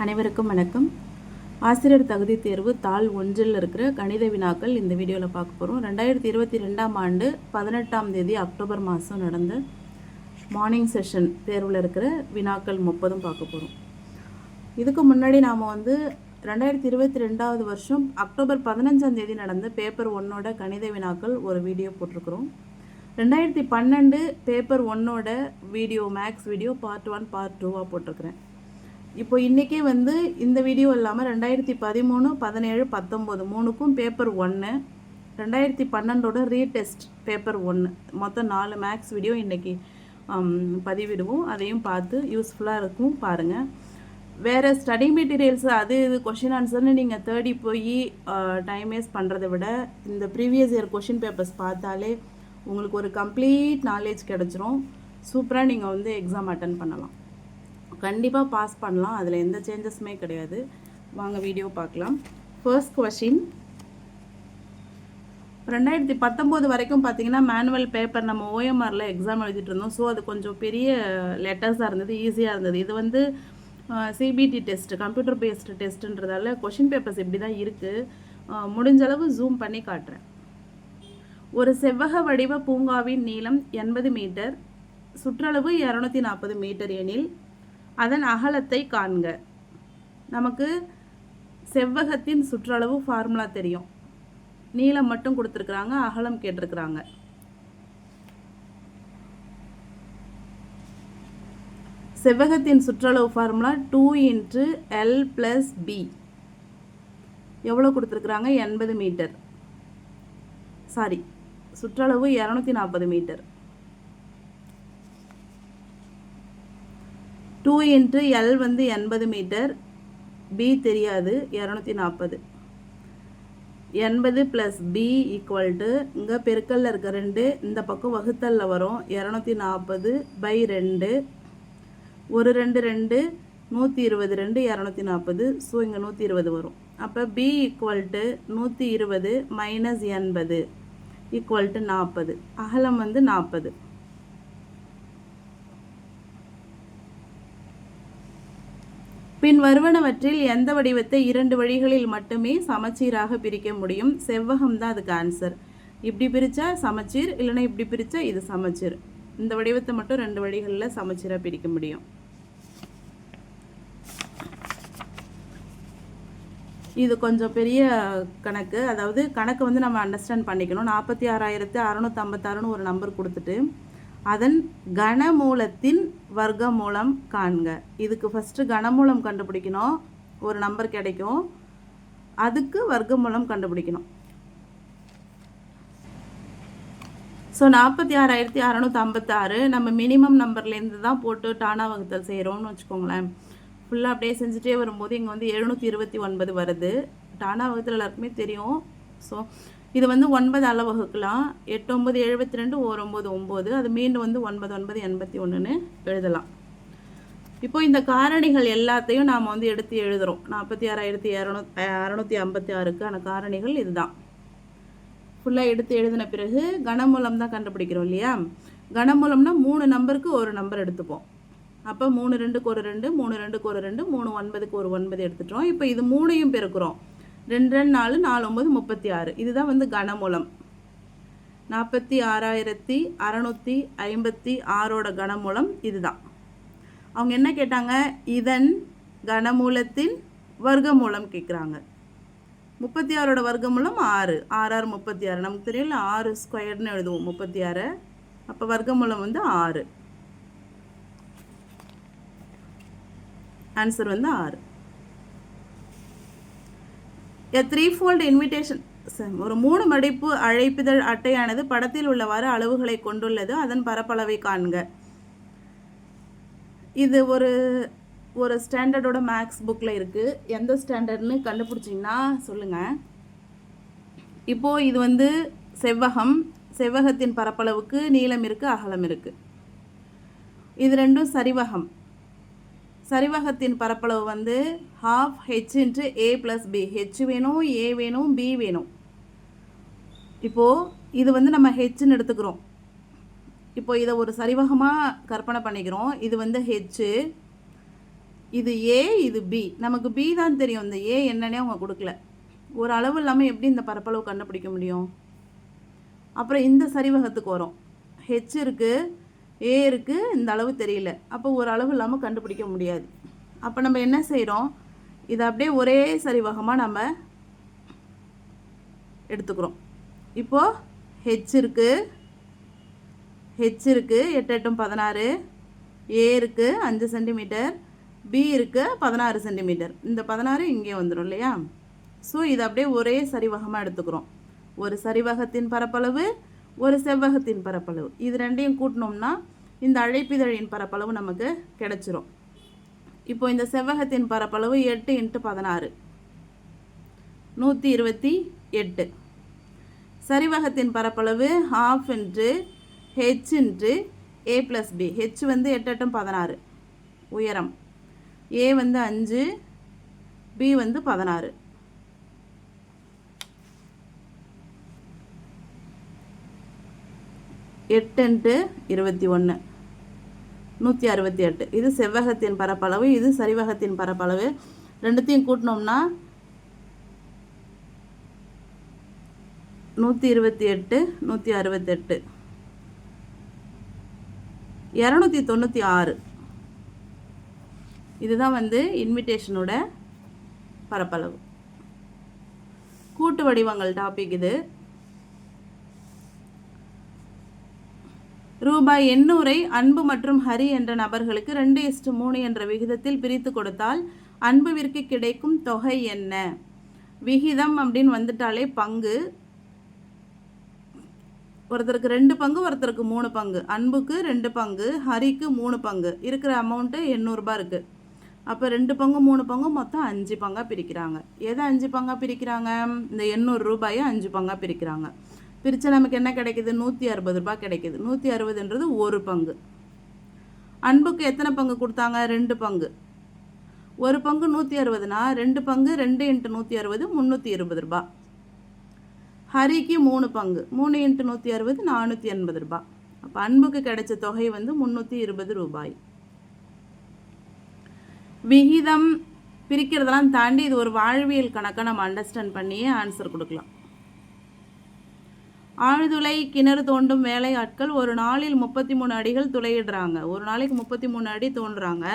அனைவருக்கும் வணக்கம். ஆசிரியர் தகுதி தேர்வு தாள் 1இல் இருக்கிற கணித வினாக்கள் இந்த வீடியோவில் பார்க்க போகிறோம். 2022ஆம் ஆண்டு 18ஆம் தேதி அக்டோபர் மாதம் நடந்த மார்னிங் செஷன் தேர்வில் இருக்கிற வினாக்கள் 30 பார்க்க போகிறோம். இதுக்கு முன்னாடி நாம் 2022ஆவது வருஷம் அக்டோபர் 15ஆம் தேதி நடந்த பேப்பர் 1ஓட கணித வினாக்கள் ஒரு வீடியோ போட்டிருக்கிறோம். 2012 பேப்பர் 1ஓட video maths video part 1 part 2வாக போட்டிருக்கிறேன். இப்போ இன்றைக்கே இந்த வீடியோ இல்லாமல் 2013, 17, 19 மூணுக்கும் பேப்பர் 1, 2012ஓட ரீடெஸ்ட் பேப்பர் 1 மொத்தம் 4 மேக்ஸ் வீடியோ இன்றைக்கி பதிவிடுவோம். அதையும் பார்த்து யூஸ்ஃபுல்லாக இருக்கும் பாருங்கள். வேறு ஸ்டடி மெட்டீரியல்ஸ் அது இது கொஷின் ஆன்சர்னு நீங்கள் தேடி போய் டைம் வேஸ்ட் பண்ணுறதை விட இந்த ப்ரீவியஸ் இயர் கொஷின் பேப்பர்ஸ் பார்த்தாலே உங்களுக்கு ஒரு கம்ப்ளீட் நாலேஜ் கிடச்சிரும். சூப்பராக நீங்கள் எக்ஸாம் அட்டன் பண்ணலாம். கண்டிப்பாக பாஸ் பண்ணலாம், அதில் எந்த சேஞ்சஸுமே கிடையாது. வாங்க வீடியோ பார்க்கலாம். ஃபர்ஸ்ட் கொஷின், 2019 வரைக்கும் பார்த்தீங்கன்னா மேனுவல் பேப்பர் நம்ம ஓஎம்ஆரில் எக்ஸாம் எழுதிட்டு இருந்தோம். ஸோ அது கொஞ்சம் பெரிய லெட்டர்ஸாக இருந்தது, ஈஸியாக இருந்தது. இது சிபிடி டெஸ்ட், கம்ப்யூட்டர் பேஸ்டு டெஸ்ட்டுன்றதால கொஷின் பேப்பர்ஸ் இப்படி தான் இருக்குது. முடிஞ்சளவு ஜூம் பண்ணி காட்டுறேன். ஒரு செவ்வக வடிவ பூங்காவின் நீளம் 80 மீட்டர், சுற்றளவு 240 மீட்டர் எனில் அதன் அகலத்தை காண்க. நமக்கு செவ்வகத்தின் சுற்றளவு ஃபார்முலா தெரியும், நீளம் மட்டும் கொடுத்துருக்குறாங்க, அகலம் கேட்டிருக்கிறாங்க. செவ்வகத்தின் சுற்றளவு ஃபார்முலா 2 × L + B. எவ்வளோ கொடுத்துருக்குறாங்க? 80 மீட்டர். சாரி, சுற்றளவு 240 மீட்டர். 2 × L 80 மீட்டர், B தெரியாது, 240. 80 + B = இங்கே பெருக்கல்ல இருக்க 2, இந்த பக்கம் வகுத்தலில் வரும் 240/2. 1 2 2 120 2 240. ஸோ இங்கே 120 வரும். அப்போ B = 120 - 80 = 40. அகலம் 40. பின் வருவனவற்றில் எந்த வடிவத்தை 2 வழிகளில் மட்டுமே சமச்சீராக பிரிக்க முடியும்? செவ்வகம் தான் அதுக்கு ஆன்சர். இப்படி பிரித்தா சமச்சீர், இல்லைன்னா இப்படி பிரித்தா இது சமச்சீர். இந்த வடிவத்தை மட்டும் 2 வழிகளில் சமச்சீராக பிரிக்க முடியும். இது கொஞ்சம் பெரிய கணக்கு. அதாவது கணக்கு நம்ம அண்டர்ஸ்டாண்ட் பண்ணிக்கணும். 46,656ன்னு ஒரு நம்பர் கொடுத்துட்டு அதன் கனமூலத்தின் வர்க்கமூலம் காண்க. இதுக்கு ஃபஸ்ட்டு கனமூலம் கண்டுபிடிக்கணும், ஒரு நம்பர் கிடைக்கும், அதுக்கு வர்க்கமூலம் கண்டுபிடிக்கணும். ஸோ 46,656 நம்ம மினிமம் நம்பர்லேருந்து தான் போட்டு டானா வகுத்தல் செய்கிறோம்னு வச்சுக்கோங்களேன். ஃபுல்லாக அப்படியே செஞ்சுட்டே வரும்போது இங்கே 729 வருது. டானா வகுத்தல் எல்லாருக்குமே தெரியும். ஸோ இது 9 அளவு வகுக்கலாம். 8 9 72, 1 9 9. அது மீண்டும் 9 9 81ன்னு எழுதலாம். இப்போ இந்த காரணிகள் எல்லாத்தையும் நாம் எடுத்து எழுதுகிறோம். 46,656க்கான காரணிகள் இதுதான். ஃபுல்லாக எடுத்து எழுதின பிறகு கனமூலம் தான் கண்டுபிடிக்கிறோம் இல்லையா? கனமூலம்னா 3 நம்பருக்கு ஒரு நம்பர் எடுத்துப்போம். அப்போ 3 2க்கு ஒரு 2, 3 2க்கு ஒரு 2, 3 9க்கு ஒரு 9 எடுத்துட்டோம். இப்போ இது 3ஐயும் பெருக்கிறோம். 2 2 4 4 9 36. இதுதான் கனமூலம். 46,656ஓட கனமூலம் இதுதான். அவங்க என்ன கேட்டாங்க? இதன் கனமூலத்தின் வர்க்கமூலம் கேட்குறாங்க. 36ஓட வர்க்கமூலம் 6. 6 6 36. நமக்கு தெரியல, 6² எழுதுவோம் 36. அப்போ வர்க்கமூலம் 6. ஆன்சர் 6. A 3-fold invitation, ஒரு 3 மடிப்பு அழைப்பிதழ் அட்டையானது படத்தில் உள்ளவாறு அளவுகளை கொண்டுள்ளது. அதன் பரப்பளவை காண்க. இது ஒரு ஸ்டாண்டர்டோட மேக்ஸ் புக்கில் இருக்குது. எந்த ஸ்டாண்டர்ட்னு கண்டுபிடிச்சிங்கன்னா சொல்லுங்கள். இப்போது இது செவ்வகம். செவ்வகத்தின் பரப்பளவுக்கு நீளம் இருக்குது, அகலம் இருக்குது. இது ரெண்டும் சரிவகம். சரிவகத்தின் பரப்பளவு ½ h × A + B. H வேணும், A வேணும், B வேணும். இப்போது இது நம்ம ஹெச்ன்னு எடுத்துக்கிறோம். இப்போ இதை ஒரு சரிவகமாக கற்பனை பண்ணிக்கிறோம். இது H, இது ஏ, இது பி. நமக்கு பி தான் தெரியும், இந்த ஏ என்னன்னே அவங்க கொடுக்கல. ஒரு அளவு இல்லாமல் எப்படி இந்த பரப்பளவு கண்டுபிடிக்க முடியும்? அப்புறம் இந்த சரிவகத்துக்கு வரும். ஹெச் இருக்குது, ஏ இருக்குது, இந்த அளவு தெரியல. அப்போ ஒரு அளவு இல்லாமல் கண்டுபிடிக்க முடியாது. அப்போ நம்ம என்ன செய்கிறோம், இதை அப்படியே ஒரே சரிவகமாக நம்ம எடுத்துக்கிறோம். இப்போது ஹெச் இருக்குது, 8 8 16, ஏ இருக்குது 5 சென்டிமீட்டர், பி இருக்குது 16 சென்டிமீட்டர். இந்த 16 இங்கே வந்துடும் இல்லையா? ஸோ இதை அப்படியே ஒரே சரிவகமாக எடுத்துக்கிறோம். ஒரு சரிவகத்தின் பரப்பளவு, ஒரு செவ்வகத்தின் பரப்பளவு, இது ரெண்டையும் கூட்டினோம்னா இந்த அழைப்பிதழின் பரப்பளவு நமக்கு கிடைச்சிரும். இப்போ இந்த செவ்வகத்தின் பரப்பளவு 8 × 16 128. சரிவகத்தின் பரப்பளவு 1/2 h × a + b. h வந்து 8 8 16 உயரம், a வந்து 5, b வந்து 16. எட்டு × 21 168. இது செவ்வகத்தின் பரப்பளவு, இது சரிவகத்தின் பரப்பளவு. ரெண்டுத்தையும் கூட்டினோம்னா 128 168 296. இதுதான் வந்து இன்விடேஷனோட பரப்பளவு. கூட்டு வடிவங்கள் டாபிக் இது. ரூபாய் 800 அன்பு மற்றும் ஹரி என்ற நபர்களுக்கு 2:3 என்ற விகிதத்தில் பிரித்து கொடுத்தால் அன்புவிற்கு கிடைக்கும் தொகை என்ன? விகிதம் அப்படின்னு வந்துட்டாலே பங்கு. ஒருத்தருக்கு 2 பங்கு, ஒருத்தருக்கு 3 பங்கு. அன்புக்கு 2 பங்கு, ஹரிக்கு 3 பங்கு. இருக்கிற அமௌண்ட்டு 800 ரூபாய் இருக்குது. அப்போ 2 பங்கு 3 பங்கு மொத்தம் 5 பங்காக பிரிக்கிறாங்க. எதை 5 பங்காக பிரிக்கிறாங்க? இந்த 800 ரூபாயை 5 பங்காக பிரிக்கிறாங்க. பிரித்து நமக்கு என்ன கிடைக்கிது? 160 ரூபாய் கிடைக்கிது. 160ன்றது ஒரு பங்கு. அன்புக்கு எத்தனை பங்கு கொடுத்தாங்க? 2 பங்கு. ஒரு பங்கு 160னா 2 பங்கு 2 × 160 320 ரூபாய். ஹரிக்கு 3 பங்கு, 3 × 160 480 ரூபாய். அப்போ அன்புக்கு கிடைச்ச தொகை வந்து 320 ரூபாய். விகிதம் பிரிக்கிறதெல்லாம் தாண்டி இது ஒரு வாழ்வியல் கணக்கை நம்ம அண்டர்ஸ்டாண்ட் பண்ணியே ஆன்சர் கொடுக்கலாம். ஆழ்துளை கிணறு தோண்டும் வேலை ஆட்கள் ஒரு நாளில் 33 அடிகள் துளையிடுறாங்க. ஒரு நாளைக்கு 33 அடி தோண்டுறாங்க.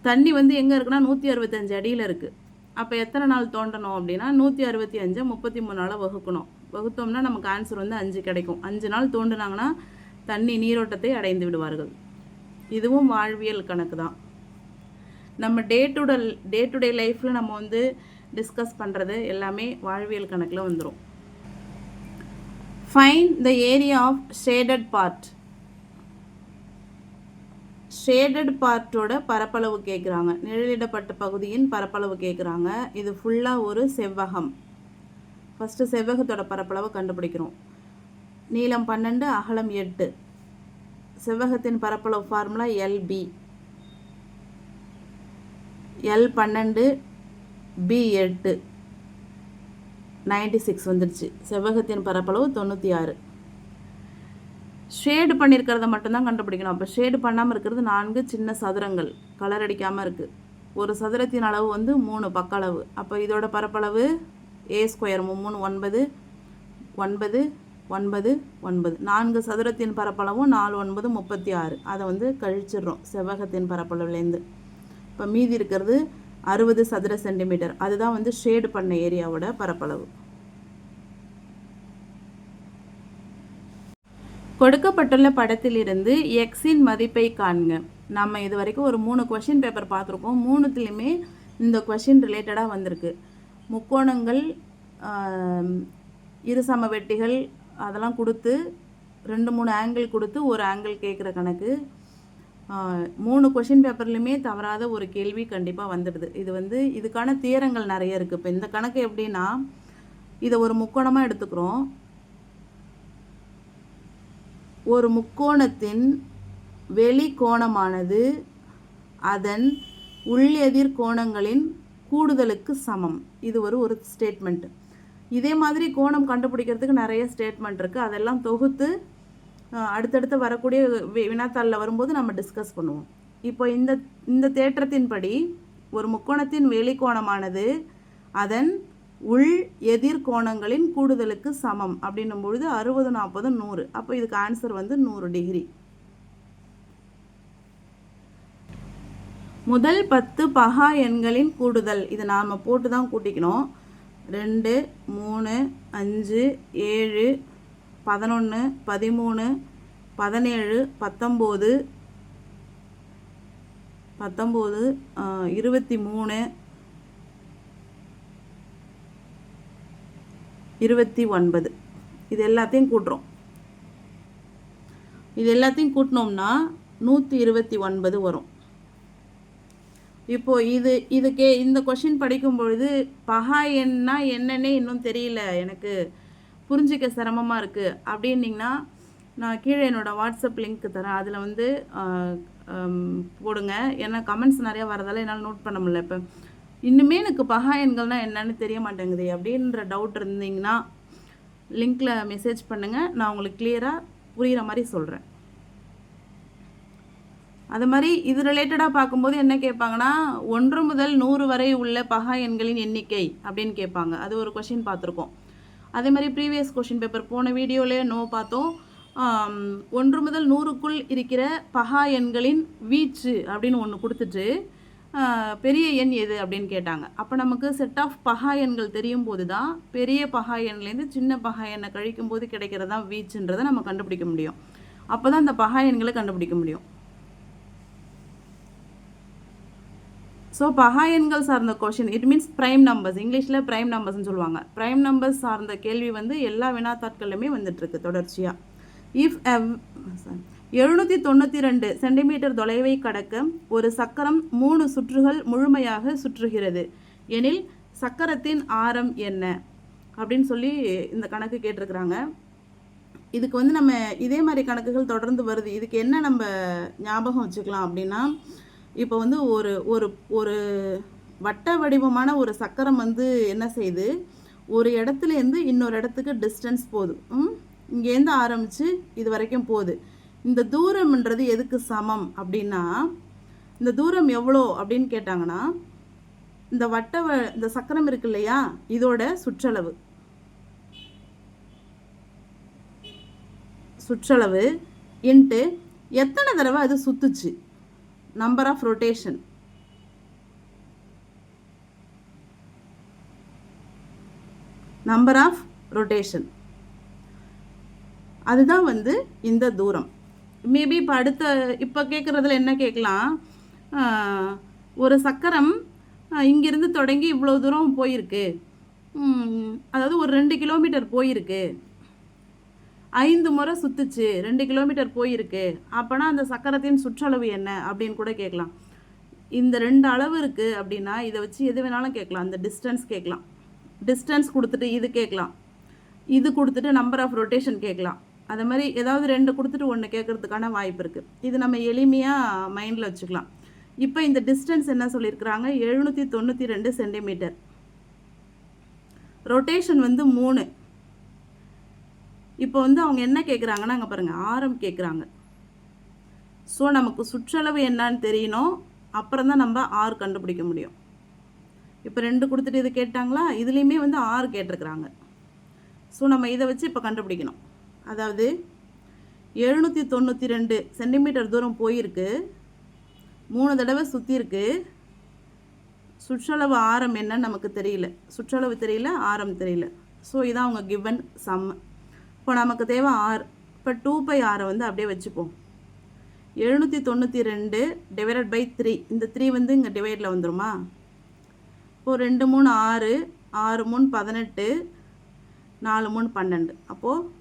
தண்ணி வந்து எங்கே இருக்குன்னா 165 அடியில் இருக்குது. அப்போ எத்தனை நாள் தோண்டணும் அப்படின்னா 165 33 வகுக்கணும். வகுத்தோம்னா நமக்கு ஆன்சர் வந்து 5 கிடைக்கும். 5 நாள் தோண்டினாங்கன்னா தண்ணி நீரோட்டத்தை அடைந்து விடுவார்கள். இதுவும் வாழ்வியல் கணக்கு தான். நம்ம டே டு டே லைஃப்பில் நம்ம வந்து டிஸ்கஸ் பண்ணுறது எல்லாமே வாழ்வியல் கணக்கில் வந்துடும். Find the area of shaded part. Shaded பார்ட்டோட பரப்பளவு கேட்குறாங்க. நிழலிடப்பட்ட பகுதியின் பரப்பளவு கேட்குறாங்க. இது ஃபுல்லாக ஒரு செவ்வகம். ஃபஸ்ட்டு செவ்வகத்தோட பரப்பளவை கண்டுபிடிக்கிறோம். நீளம் 12, அகலம் 8. செவ்வகத்தின் பரப்பளவு ஃபார்முலா LB. L 12, B 8, 96 வந்துடுச்சு. செவ்வகத்தின் பரப்பளவு 96. ஷேடு பண்ணியிருக்கிறத மட்டும்தான் கண்டுபிடிக்கணும். அப்போ ஷேடு பண்ணாமல் இருக்கிறது 4 சின்ன சதுரங்கள், கலர் அடிக்காமல் இருக்குது. ஒரு சதுரத்தின் அளவு வந்து 3 பக்க அளவு. அப்போ இதோட பரப்பளவு A² 3 9 9 9 9. 4 சதுரத்தின் பரப்பளவும் 4 9 36. அதை வந்து கழிச்சிடுறோம் செவ்வகத்தின் பரப்பளவுலேருந்து. இப்போ மீதி இருக்கிறது 60 சதுர சென்டிமீட்டர். அதுதான் வந்து ஷேடு பண்ண ஏரியாவோட பரப்பளவு. கொடுக்கப்பட்டுள்ள படத்திலிருந்து எக்ஸின் மதிப்பை காண்க. நம்ம இது வரைக்கும் ஒரு 3 கொஷின் பேப்பர் பார்த்துருக்கோம். 3த்துலேயுமே இந்த கொஷின் ரிலேட்டடாக வந்திருக்கு. முக்கோணங்கள், இருசம வெட்டிகள் அதெல்லாம் கொடுத்து 2-3 ஆங்கிள் கொடுத்து ஒரு ஆங்கிள் கேட்குற கணக்கு. 3 கொஷின் பேப்பர்லையுமே தவறாத ஒரு கேள்வி கண்டிப்பாக வந்துடுது. இது வந்து இதுக்கான தியரங்கள் நிறைய இருக்குது. இப்போ இந்த கணக்கு எப்படின்னா, இதை ஒரு முக்கோணமாக எடுத்துக்கிறோம். ஒரு முக்கோணத்தின் வெளி கோணமானது அதன் உள்ளெதிர் கோணங்களின் கூடுதலுக்கு சமம். இது ஒரு ஸ்டேட்மெண்ட். இதே மாதிரி கோணம் கண்டுபிடிக்கிறதுக்கு நிறைய ஸ்டேட்மெண்ட் இருக்குது. அதெல்லாம் தொகுத்து அடுத்தடுத்து வரக்கூடிய வினாத்தாளில் வரும்போது நம்ம டிஸ்கஸ் பண்ணுவோம். இப்போ இந்த இந்த தேற்றத்தின்படி ஒரு முக்கோணத்தின் வெளிக்கோணமானது அதன் உள் எதிர்கோணங்களின் கூடுதலுக்கு சமம் அப்படின்னும் பொழுது 60 40 100. அப்போ இதுக்கு ஆன்சர் வந்து 100 டிகிரி. முதல் 10 பகா எண்களின் கூடுதல் இது நாம் போட்டு தான் கூட்டிக்கணும். 2 3 5 7 11 13 17 19 23 29 இது எல்லாத்தையும் கூட்டுறோம். இது எல்லாத்தையும் கூட்டினோம்னா 129 வரும். இப்போது இந்த கொஷின் படிக்கும் பொழுது பகா எண்ணா என்னன்னே இன்னும் தெரியல, எனக்கு புரிஞ்சிக்க சிரமமாக இருக்குது அப்படின்னிங்கன்னா நான் கீழே என்னோடய வாட்ஸ்அப் லிங்க் தரேன், அதில் வந்து போடுங்க. ஏன்னா கமெண்ட்ஸ் நிறையா வரதால என்னால் நோட் பண்ண முடியல. இப்போ இன்னுமே எனக்கு பகா எண்கள்னால் என்னன்னு தெரிய மாட்டேங்குது அப்படின்ற டவுட் இருந்தீங்கன்னா லிங்க்கில் மெசேஜ் பண்ணுங்கள், நான் உங்களுக்கு கிளியராக புரிகிற மாதிரி சொல்கிறேன். அது மாதிரி இது ரிலேட்டடாக பார்க்கும்போது என்ன கேட்பாங்கன்னா 1 முதல் 100 வரை உள்ள பகா எண்களின் எண்ணிக்கை அப்படின்னு கேட்பாங்க. அது ஒரு கொஷின் பார்த்துருக்கோம். அதே மாதிரி ப்ரீவியஸ் கொஷின் பேப்பர் போன வீடியோவிலே பார்த்தோம். 1 முதல் 100க்குள் இருக்கிற பகா எண்களின் வீச்சு அப்படின்னு ஒன்று கொடுத்துட்டு பெரிய எண் எது அப்படின்னு கேட்டாங்க. அப்போ நமக்கு செட் ஆஃப் பகா எண்கள் தெரியும் போது தான் பெரிய பகா எண்லேருந்து சின்ன பகா எண்ணை கழிக்கும் போது கிடைக்கிறதா வீச்சுன்றதை நம்ம கண்டுபிடிக்க முடியும். அப்போ தான் இந்த பகா எண்களை கண்டுபிடிக்க முடியும். ஸோ பகா எண்கள் சார்ந்த question, it means prime numbers, இங்கிலீஷில் ப்ரைம் நம்பர்ஸ்ன்னு சொல்லுவாங்க. ப்ரைம் நம்பர்ஸ் சார்ந்த கேள்வி வந்து எல்லா வினாத்தாட்கள்லையுமே வந்துட்டுருக்கு தொடர்ச்சியாக. இஃப் 792 சென்டிமீட்டர் தொலைவை கடக்க ஒரு சக்கரம் 3 சுற்றுகள் முழுமையாக சுற்றுகிறது எனில் சக்கரத்தின் ஆரம் என்ன அப்படின்னு சொல்லி இந்த கணக்கு கேட்டிருக்கிறாங்க. இதுக்கு வந்து நம்ம இதே மாதிரி கணக்குகள் தொடர்ந்து வருது. இதுக்கு என்ன நம்ம ஞாபகம் வச்சுக்கலாம் அப்படின்னா, இப்போ வந்து ஒரு ஒரு ஒரு வட்ட வடிவமான ஒரு சக்கரம் வந்து என்ன செய்யுது, ஒரு இடத்துலேருந்து இன்னொரு இடத்துக்கு டிஸ்டன்ஸ் போகுது. இங்கேருந்து ஆரம்பித்து இது வரைக்கும் போகுது. இந்த தூரம்ன்றது எதுக்கு சமம் அப்படின்னா, இந்த தூரம் எவ்வளோ அப்படின்னு கேட்டாங்கன்னா, இந்த சக்கரம் இருக்கு இல்லையா, இதோட சுற்றளவு இன்ட்டு எத்தனை தடவை அது சுத்துச்சு, நம்பர் ஆஃப் ரொட்டேஷன். அதுதான் வந்து இந்த தூரம். மேபி இப்போ கேட்குறதுல என்ன கேட்கலாம், ஒரு சக்கரம் இங்கிருந்து தொடங்கி இவ்வளோ தூரம் போயிருக்கு, அதாவது ஒரு 2 கிலோமீட்டர் போயிருக்கு, 5 முறை சுற்றுச்சு, 2 கிலோமீட்டர் போயிருக்கு, அப்போனா அந்த சக்கரத்தின் சுற்றளவு என்ன அப்படின்னு கூட கேட்கலாம். இந்த 2 அளவு இருக்குது அப்படின்னா இதை வச்சு எது வேணாலும் கேட்கலாம். அந்த டிஸ்டன்ஸ் கேட்கலாம், டிஸ்டன்ஸ் கொடுத்துட்டு இது கேட்கலாம், இது கொடுத்துட்டு நம்பர் ஆஃப் ரொட்டேஷன் கேட்கலாம். அது மாதிரி ஏதாவது 2 கொடுத்துட்டு 1 கேட்குறதுக்கான வாய்ப்பு இருக்குது. இது நம்ம எளிமையாக மைண்டில் வச்சுக்கலாம். இப்போ இந்த டிஸ்டன்ஸ் என்ன சொல்லியிருக்கிறாங்க, 792 சென்டிமீட்டர். ரொட்டேஷன் வந்து 3. இப்போ வந்து அவங்க என்ன கேட்குறாங்கன்னா, அங்கே பாருங்கள், ஆரம் கேட்குறாங்க. ஸோ நமக்கு சுற்றளவு என்னன்னு தெரியணும், அப்புறம் தான் நம்ம ஆர் கண்டுபிடிக்க முடியும். இப்போ 2 கொடுத்துட்டு இது கேட்டாங்களா, இதுலேயுமே வந்து ஆர் கேட்டிருக்கிறாங்க. ஸோ நம்ம இதை வச்சு இப்போ கண்டுபிடிக்கணும். அதாவது 792 சென்டிமீட்டர் தூரம் போயிருக்கு, 3 தடவை சுற்றிருக்கு, சுற்றளவு ஆரம் என்னன்னு நமக்கு தெரியல, சுற்றளவு தெரியல, ஆரம் தெரியல. ஸோ இதான் அவங்க கிவன் சம். இப்போ நமக்கு தேவை ஆர். இப்போ 2πr வந்து அப்படியே வச்சுப்போம். 792 டிவைடட் பை 3, இந்த 3 வந்து இங்கே டிவைடில் வந்துடுமா. இப்போது 2 3 6, 6 3 18, 4 3 12. அப்போது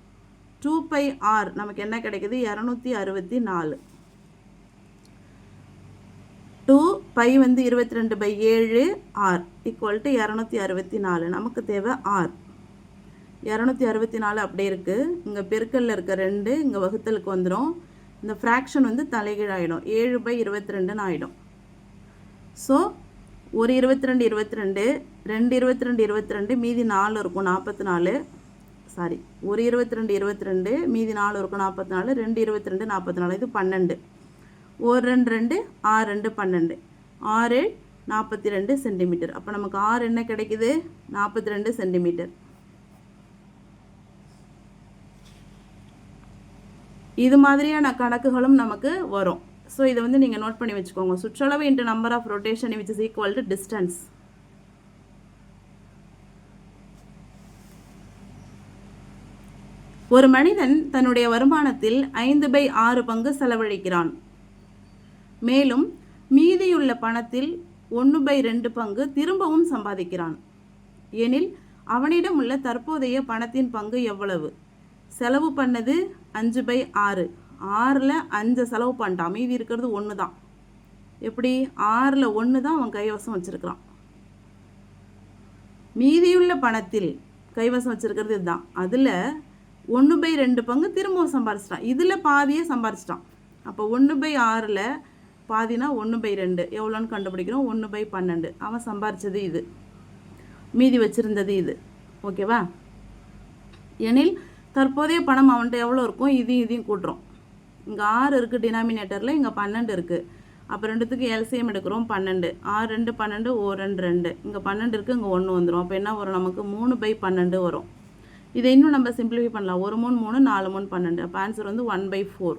2πr நமக்கு என்ன கிடைக்குது, 264. 2π வந்து 22/7 r ஈக்குவல் டு 264. நமக்கு தேவை ஆர். 264 அப்படியே இருக்குது. இங்கே பெருக்கல்ல இருக்க 2 இங்கே வகுத்தலுக்கு வந்துடும். இந்த ஃப்ராக்ஷன் வந்து தலைகீழாயிடும், 7/22 ஆகிடும். ஸோ ஒரு 22 22, 2 22 22, மீதி 4 இருக்கும் 44. சாரி, ஒரு 22 22, மீதி 4 இருக்கும் 44, 2 22 44, இது 12. ஒரு 2 2 6 2 12 6 42 சென்டிமீட்டர். அப்போ நமக்கு ஆர் என்ன கிடைக்குது? 42 சென்டிமீட்டர். இது மாதிரியான கணக்குகளும் நமக்கு வரும். ஸோ இதை வந்து நீங்கள் நோட் பண்ணி வச்சுக்கோங்க. சுற்றளவு into number of rotation which is equal to distance. ஒரு மனிதன் தன்னுடைய வருமானத்தில் 5/6 பங்கு செலவழிக்கிறான். மேலும் மீதியுள்ள பணத்தில் 1/2 பங்கு திரும்பவும் சம்பாதிக்கிறான். எனில் அவனிடம் உள்ள தற்போதைய பணத்தின் பங்கு எவ்வளவு? செலவு பண்ணது 5/6. 6ல் 5 செலவு பண்ணிட்டான், மீதி இருக்கிறது 1 தான். எப்படி? 6ல் 1 தான் அவன் கைவசம் வச்சிருக்கிறான். மீதியுள்ள பணத்தில் கைவசம் வச்சிருக்கிறது இதுதான். அதில் 1/2 பங்கு திரும்பவும் சம்பாரிச்சிட்டான். இதில் பாதியே சம்பாரிச்சிட்டான். அப்போ 1/6ல் பாதினா 1/2 எவ்வளோன்னு கண்டுபிடிக்கிறோம். 1/12 அவன் சம்பாரிச்சது இது, மீதி வச்சுருந்தது இது. ஓகேவா? எனில் தற்போதைய பணம் அவன்கிட்ட எவ்வளோ இருக்கும்? இதையும் கூட்டுறோம். இங்கே 6 இருக்குது டினாமினேட்டரில், இங்கே 12 இருக்குது. அப்போ ரெண்டுத்துக்கு எல்சிஎம் எடுக்கிறோம் 12. 6 2 12 1 2 2. இங்கே 12 இருக்குது, இங்கே 1 வந்துடும். அப்போ என்ன வரும்? நமக்கு 3/12 வரும். இதை இன்னும் நம்ம சிம்பிளிஃபை பண்ணலாம். 1 3 3 4 3 12. அப்போ ஆன்சர் வந்து 1/4.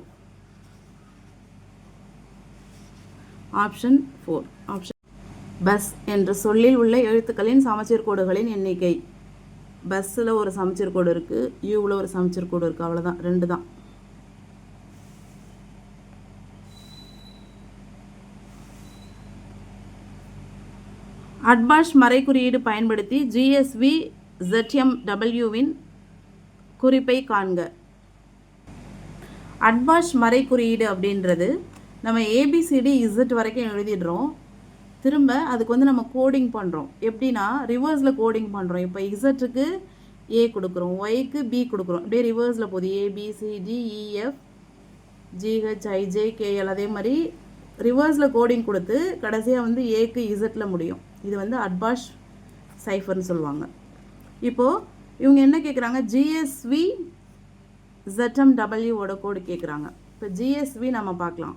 ஆப்ஷன் 4. ஆப்ஷன் பஸ் என்ற சொல்லில் உள்ள எழுத்துக்களின் சமச்சீர் கோடுகளின் எண்ணிக்கை. பஸ்ஸில் ஒரு சமச்சீர் கோடு இருக்குது, யூவில் ஒரு சமச்சீர் கோடு இருக்குது. அவ்வளோதான், 2 தான். அட்பாஷ் மறை குறியீடு பயன்படுத்தி GSV ZMWவின் குறிப்பை காண்க. அட்பாஷ் மறை குறியீடு அப்படின்றது நம்ம ABCD Z வரைக்கும் எழுதிடுறோம். திரும்ப அதுக்கு வந்து நம்ம கோடிங் பண்ணுறோம். எப்படின்னா ரிவர்ஸில் கோடிங் பண்ணுறோம். இப்போ இசட்டுக்கு A கொடுக்குறோம், ஒய்க்கு B கொடுக்குறோம். அப்படியே ரிவர்ஸில் போகுது. ABCDEFGHIJKL. அதே மாதிரி ரிவர்ஸில் கோடிங் கொடுத்து கடைசியாக வந்து ஏக்கு இசட்டில் முடியும். இது வந்து அட்பாஷ் சைஃபர்னு சொல்லுவாங்க. இப்போது இவங்க என்ன கேட்குறாங்க? GSV ZMWவோட கோடு கேட்குறாங்க. இப்போ GSV நம்ம பார்க்கலாம்.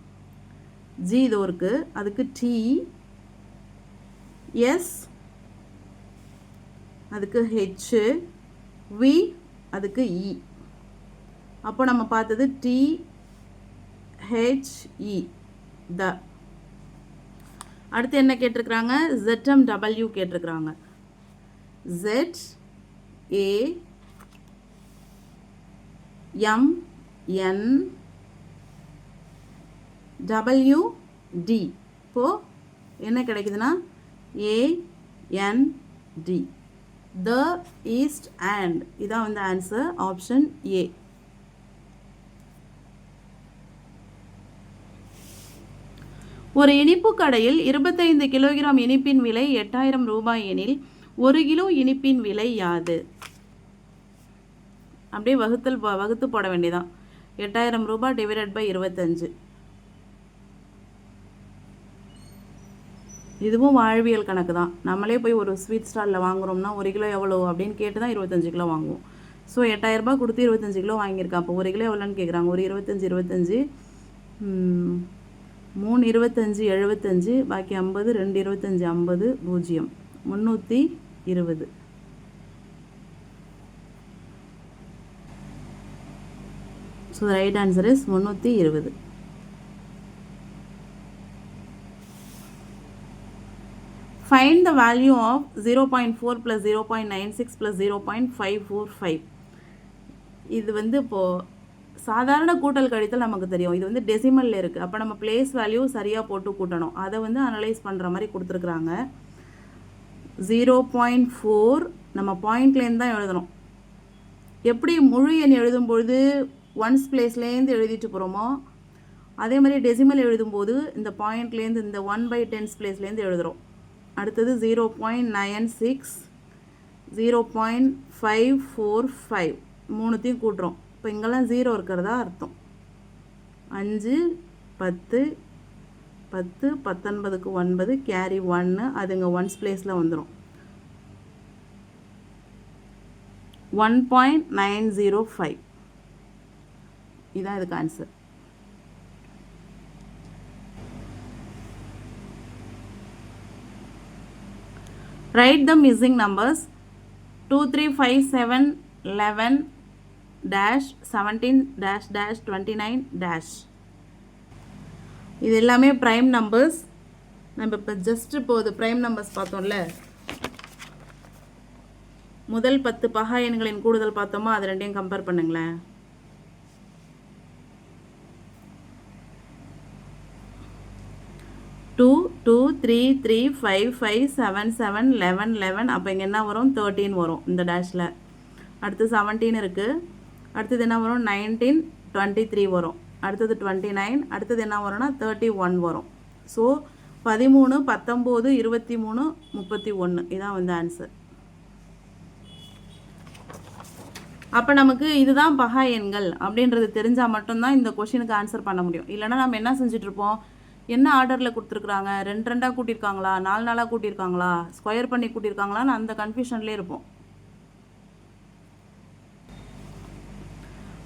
G இது இருக்குது, அதுக்கு T, S அதுக்கு H, V அதுக்கு E. அப்போ நம்ம பார்த்தது THE த. அடுத்து என்ன கேட்டிருக்கிறாங்க? ZMW கேட்டிருக்கிறாங்க. ZAMNWD. இப்போது என்ன கிடைக்குதுன்னா AND. The, east, and. இதான் வந்து ஆன்சர். Option A. ஒரு இனிப்பு கடையில் 25 கிலோகிராம் இனிப்பின் விலை 8000 ரூபாய் எனில் 1 கிலோ இனிப்பின் விலை யாது? அப்படியே வகுத்து போட வேண்டியதான். 8000 ரூபாய் டிவைடட் பை 25. இதுவும் வாழ்வியல் கணக்கு தான். நம்மளே போய் ஒரு ஸ்வீட் ஸ்டாலில் வாங்குகிறோம்னா 1 கிலோ எவ்வளோ அப்படின்னு கேட்டு தான் 25 கிலோ வாங்குவோம். ஸோ 8000 ரூபாய் கொடுத்து 25 கிலோ வாங்கியிருக்கேன். அப்போ 1 கிலோ எவ்வளோன்னு கேட்குறாங்க. ஒரு 25 3 25 75, பாக்கி 50, 2 25 50, 0 320. So the right answer is 320. Find the value of 0.4 plus 0.96 plus 0.545. இது வந்து இப்போது சாதாரண கூட்டல் கழித்தல் நமக்கு தெரியும். இது வந்து டெசிமலில் இருக்குது. அப்போ நம்ம பிளேஸ் வேல்யூ சரியாக போட்டு கூட்டணும். அதை வந்து அனலைஸ் பண்ணுற மாதிரி கொடுத்துருக்குறாங்க. 0.4 நம்ம பாயிண்ட்லேருந்து தான் எழுதணும். எப்படி முழு எண் எழுதும்பொழுது ஒன்ஸ் பிளேஸ்லேருந்து எழுதிட்டு போகிறோமோ அதே மாதிரி டெசிமல் எழுதும்போது இந்த பாயிண்ட்லேருந்து இந்த 1/10 பிளேஸ்லேருந்து எழுதுகிறோம். அடுத்தது 0.96, 0.545 மூணுத்தையும் கூட்டுறோம். இப்போ இங்கெல்லாம் 0 இருக்கிறதா அர்த்தம். 5 10 10 19க்கு 9 கேரி 1, அதுங்க ஒன்ஸ் பிளேஸில் வந்துடும். 1.905. இதான் இதுக்கு answer. Write the missing numbers 2, 3, 5, 7, 11, dash 17, dash dash 29, dash. இது எல்லாமே ப்ரைம் நம்பர்ஸ். நம்ம இப்போ ஜஸ்ட் இப்போது ப்ரைம் நம்பர்ஸ் பார்த்தோம்ல, முதல் 10 பகா எண்களின் கூடுதல் பார்த்தோமா, அது ரெண்டையும் கம்பேர் பண்ணுங்களேன். டூ 2, 3, 3, 5, 5, 7, 7, 11, 11. அப்போ இங்கே என்ன வரும்? 13 வரும் இந்த டேஷில். அடுத்து 17 இருக்குது. அடுத்தது என்ன வரும்? 19, 23 வரும். அடுத்தது 29. அடுத்தது என்ன வரும்னா 31 வரும். ஸோ 13, 19, 23, 31 இதான் வந்து ஆன்சர். அப்போ நமக்கு இதுதான் பகா எண்கள் அப்படின்றது தெரிஞ்சால் மட்டும்தான் இந்த கொஷினுக்கு ஆன்சர் பண்ண முடியும். இல்லைனா நம்ம என்ன செஞ்சிட்ருப்போம், என்ன ஆர்டரில் கொடுத்துருக்குறாங்க, 2 2ஆக கூட்டியிருக்காங்களா, 4 4ஆக கூட்டியிருக்காங்களா, ஸ்கொயர் பண்ணி கூட்டியிருக்காங்களான்னு அந்த கன்ஃபியூஷன்லேயே இருப்போம்.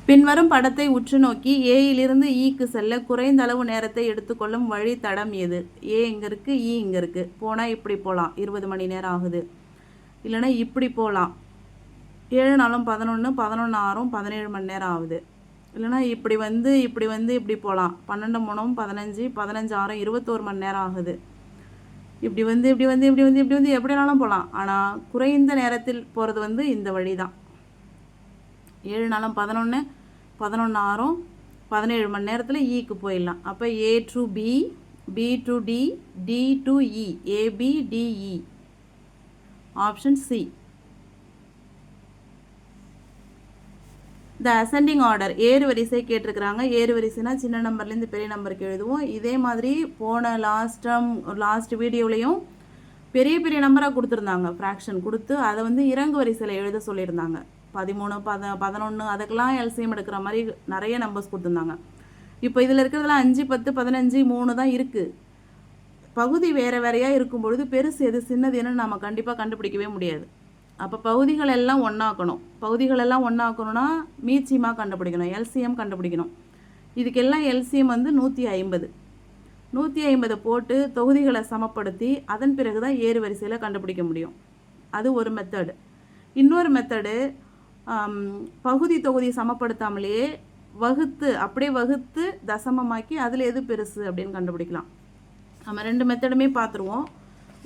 பின்வரும் படத்தை உற்று நோக்கி ஏயிலிருந்து ஈக்கு செல்ல குறைந்த அளவு நேரத்தை எடுத்துக்கொள்ளும் வழித்தடம் எது? ஏ இங்கே இருக்குது, இ இங்கே இருக்குது. போனால் இப்படி போகலாம், 20 மணி நேரம் ஆகுது. இல்லைனா இப்படி போகலாம், 7 நாளும் 11, 11 ஆறும் 17 மணி நேரம் ஆகுது. இல்லைனா இப்படி வந்து இப்படி போகலாம், 12 3 15, 15 6 21 மணி நேரம் ஆகுது. இப்படி வந்து எப்படினாலும் போகலாம். ஆனால் குறைந்த நேரத்தில் போகிறது வந்து இந்த வழி தான். 7 நாளும் 11, 11 ஆறும் 17 மணி நேரத்தில் ஈக்கு போயிடலாம். அப்போ A to B, B to D, D to E, A B D E. Option C. The ascending order, ஏறு வரிசை கேட்டிருக்கிறாங்க. ஏறு வரிசைனா சின்ன நம்பர்லேருந்து பெரிய நம்பருக்கு எழுதுவோம். இதே மாதிரி போன லாஸ்ட் வீடியோலையும் பெரிய பெரிய நம்பராக கொடுத்துருந்தாங்க, ஃப்ராக்ஷன் கொடுத்து அதை வந்து இறங்கு வரிசையில் எழுத சொல்லியிருந்தாங்க. 13, 11 அதுக்கெல்லாம் எல்சிஎம் எடுக்கிற மாதிரி நிறைய நம்பர்ஸ் கொடுத்துருந்தாங்க. இப்போ இதில் இருக்கிறதுலாம் 5, 10, 15, 3 தான் இருக்குது. பகுதி வேறு வேறையாக இருக்கும்பொழுது பெருசு எது சின்னது என்னன்னு நம்ம கண்டிப்பாக கண்டுபிடிக்கவே முடியாது. அப்போ பகுதிகள் எல்லாம் ஒன்றாக்கணும்னா மீச்சியமாக கண்டுபிடிக்கணும், எல்சிஎம் கண்டுபிடிக்கணும். இதுக்கெல்லாம் எல்சிஎம் வந்து 150. 150 போட்டு தொகுதிகளை சமப்படுத்தி அதன் பிறகு தான் ஏறு வரிசையில் கண்டுபிடிக்க முடியும். அது ஒரு மெத்தடு. இன்னொரு மெத்தடு, பகுதி தொகுதி சமப்படுத்தாமலேயே அப்படியே வகுத்து தசமமாக்கி அதில் எது பெருசு அப்படின்னு கண்டுபிடிக்கலாம். நம்ம 2 மெத்தடுமே பார்த்துருவோம்.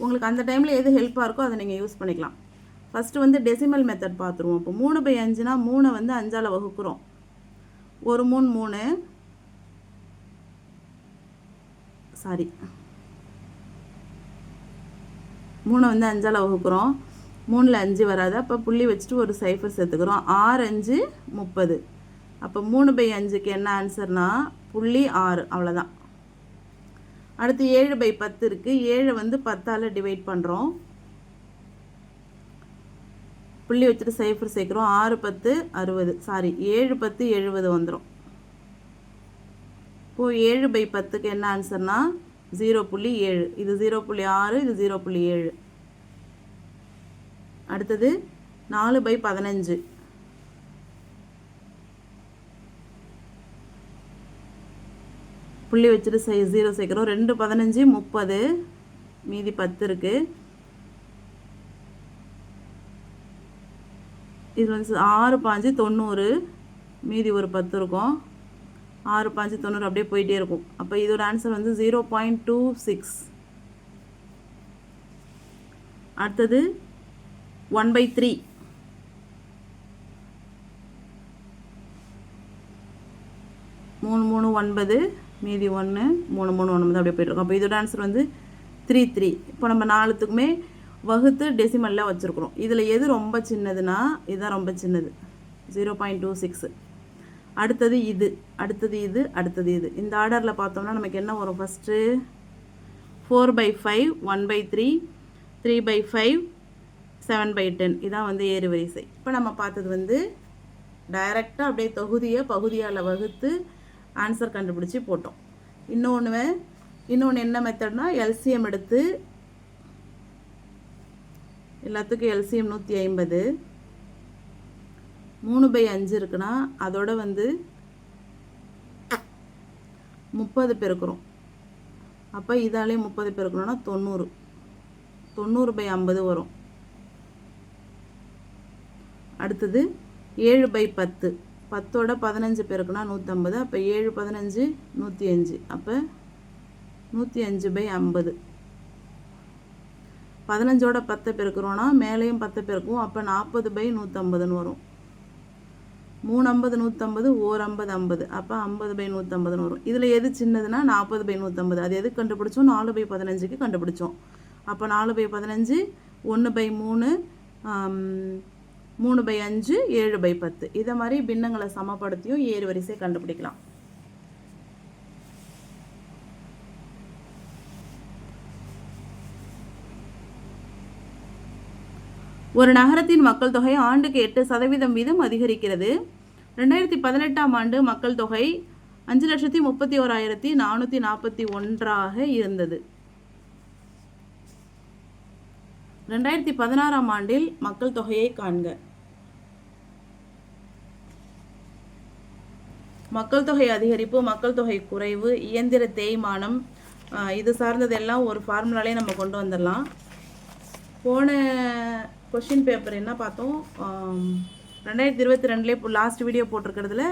உங்களுக்கு அந்த டைமில் எது ஹெல்ப்பாக இருக்கோ அதை நீங்கள் யூஸ் பண்ணிக்கலாம். ஃபஸ்ட்டு வந்து டெசிமல் மெத்தட் பார்த்துருவோம். இப்போ 3/5னா 3 வந்து 5ஆல் வகுக்கிறோம். 1 3 3, சாரி 3 வந்து 5ஆல் வகுக்கிறோம். 3ல் 5 வராது, அப்போ புள்ளி வச்சுட்டு ஒரு சைஃபர் சேர்த்துக்கிறோம். 6 5 30. அப்போ 3/5க்கு என்ன ஆன்சர்னா 0.6, அவ்வளோதான். அடுத்து 7/10 இருக்குது. 7 வந்து 10ஆல் டிவைட் பண்ணுறோம், புள்ளி வச்சுட்டு சைஃபர் சேர்க்குறோம். 6 10 60, சாரி 7 10 70 வந்துடும். இப்போது 7/10க்கு என்ன ஆன்சர்னா 0.7. இது 0.6, இது 0.7. அடுத்தது 4/15. புள்ளி வச்சுட்டு 0 சேர்க்குறோம். 2 15 30, மீதி 10 இருக்குது. இது வந்து 6 5 90, மீதி ஒரு 10 இருக்கும். 6 5 90 அப்படியே போயிட்டே இருக்கும். அப்போ இதோட ஆன்சர் வந்து 0.26. அடுத்தது 1/3. 3 3 9, மீதி 1, 3 3 9 அப்படியே போயிட்டுருக்கும். அப்போ இதோட ஆன்சர் வந்து 3. இப்போ நம்ம 4த்துக்குமே வகுத்து டெசிமலில் வச்சுருக்குறோம். இதில் எது ரொம்ப சின்னதுன்னா இதுதான் ரொம்ப சின்னது, 0.26. அடுத்தது இது, அடுத்தது இது. இந்த ஆர்டரில் பார்த்தோம்னா நமக்கு என்ன வரும்? ஃபஸ்ட்டு 4/5, 1/3, 3/5, 7/10. இதான் வந்து ஏறு வரிசை. இப்போ நம்ம பார்த்தது வந்து டைரெக்டாக அப்படியே தொகுதியை பகுதியால் வகுத்து ஆன்சர் கண்டுபிடிச்சி போட்டோம். இன்னொன்று என்ன மெத்தட்னா எல்சிஎம் எடுத்து எல்லாத்துக்கும் எல்சிஎம் 150. 3/5 இருக்குன்னா அதோட வந்து 30 பெருக்கிறோம். அப்போ இதாலே 30 பெருக்கணும்னா 90. 90/50 வரும். அடுத்தது 7/10, 10ஓட 15 பெருக்குனா 150. அப்போ 7 15 105. அப்போ 105/50. 15ஓட 10 பெருக்குறோன்னா மேலேயும் 10 பெருக்குவோம். அப்போ 40/150 வரும். 350 150, 150 50. அப்போ 50/150 வரும். இதில் எது சின்னதுன்னா 40/150. அது எதுக்கு கண்டுபிடிச்சோம்? 4/15க்கு கண்டுபிடிச்சோம். அப்போ 4/15, 1/3, 3/5, 7/10. இதை மாதிரி பின்னங்களை சமப்படுத்தியும் ஏறு வரிசை கண்டுபிடிக்கலாம். ஒரு நகரத்தின் மக்கள் தொகை ஆண்டுக்கு 8% வீதம் அதிகரிக்கிறது. 2018ஆம் ஆண்டு மக்கள் தொகை 5,31,441 இருந்தது. 2016ஆம் ஆண்டில் மக்கள் தொகையை காண்க. மக்கள் தொகை அதிகரிப்பு, மக்கள் தொகை குறைவு, இயந்திர தேய்மானம், இது சார்ந்ததெல்லாம் ஒரு ஃபார்முலாலே நம்ம கொண்டு வந்துடலாம். போன கொஷின் பேப்பர் என்ன பார்த்தோம்? 2022 இப்போ லாஸ்ட் வீடியோ போட்டிருக்கிறதுல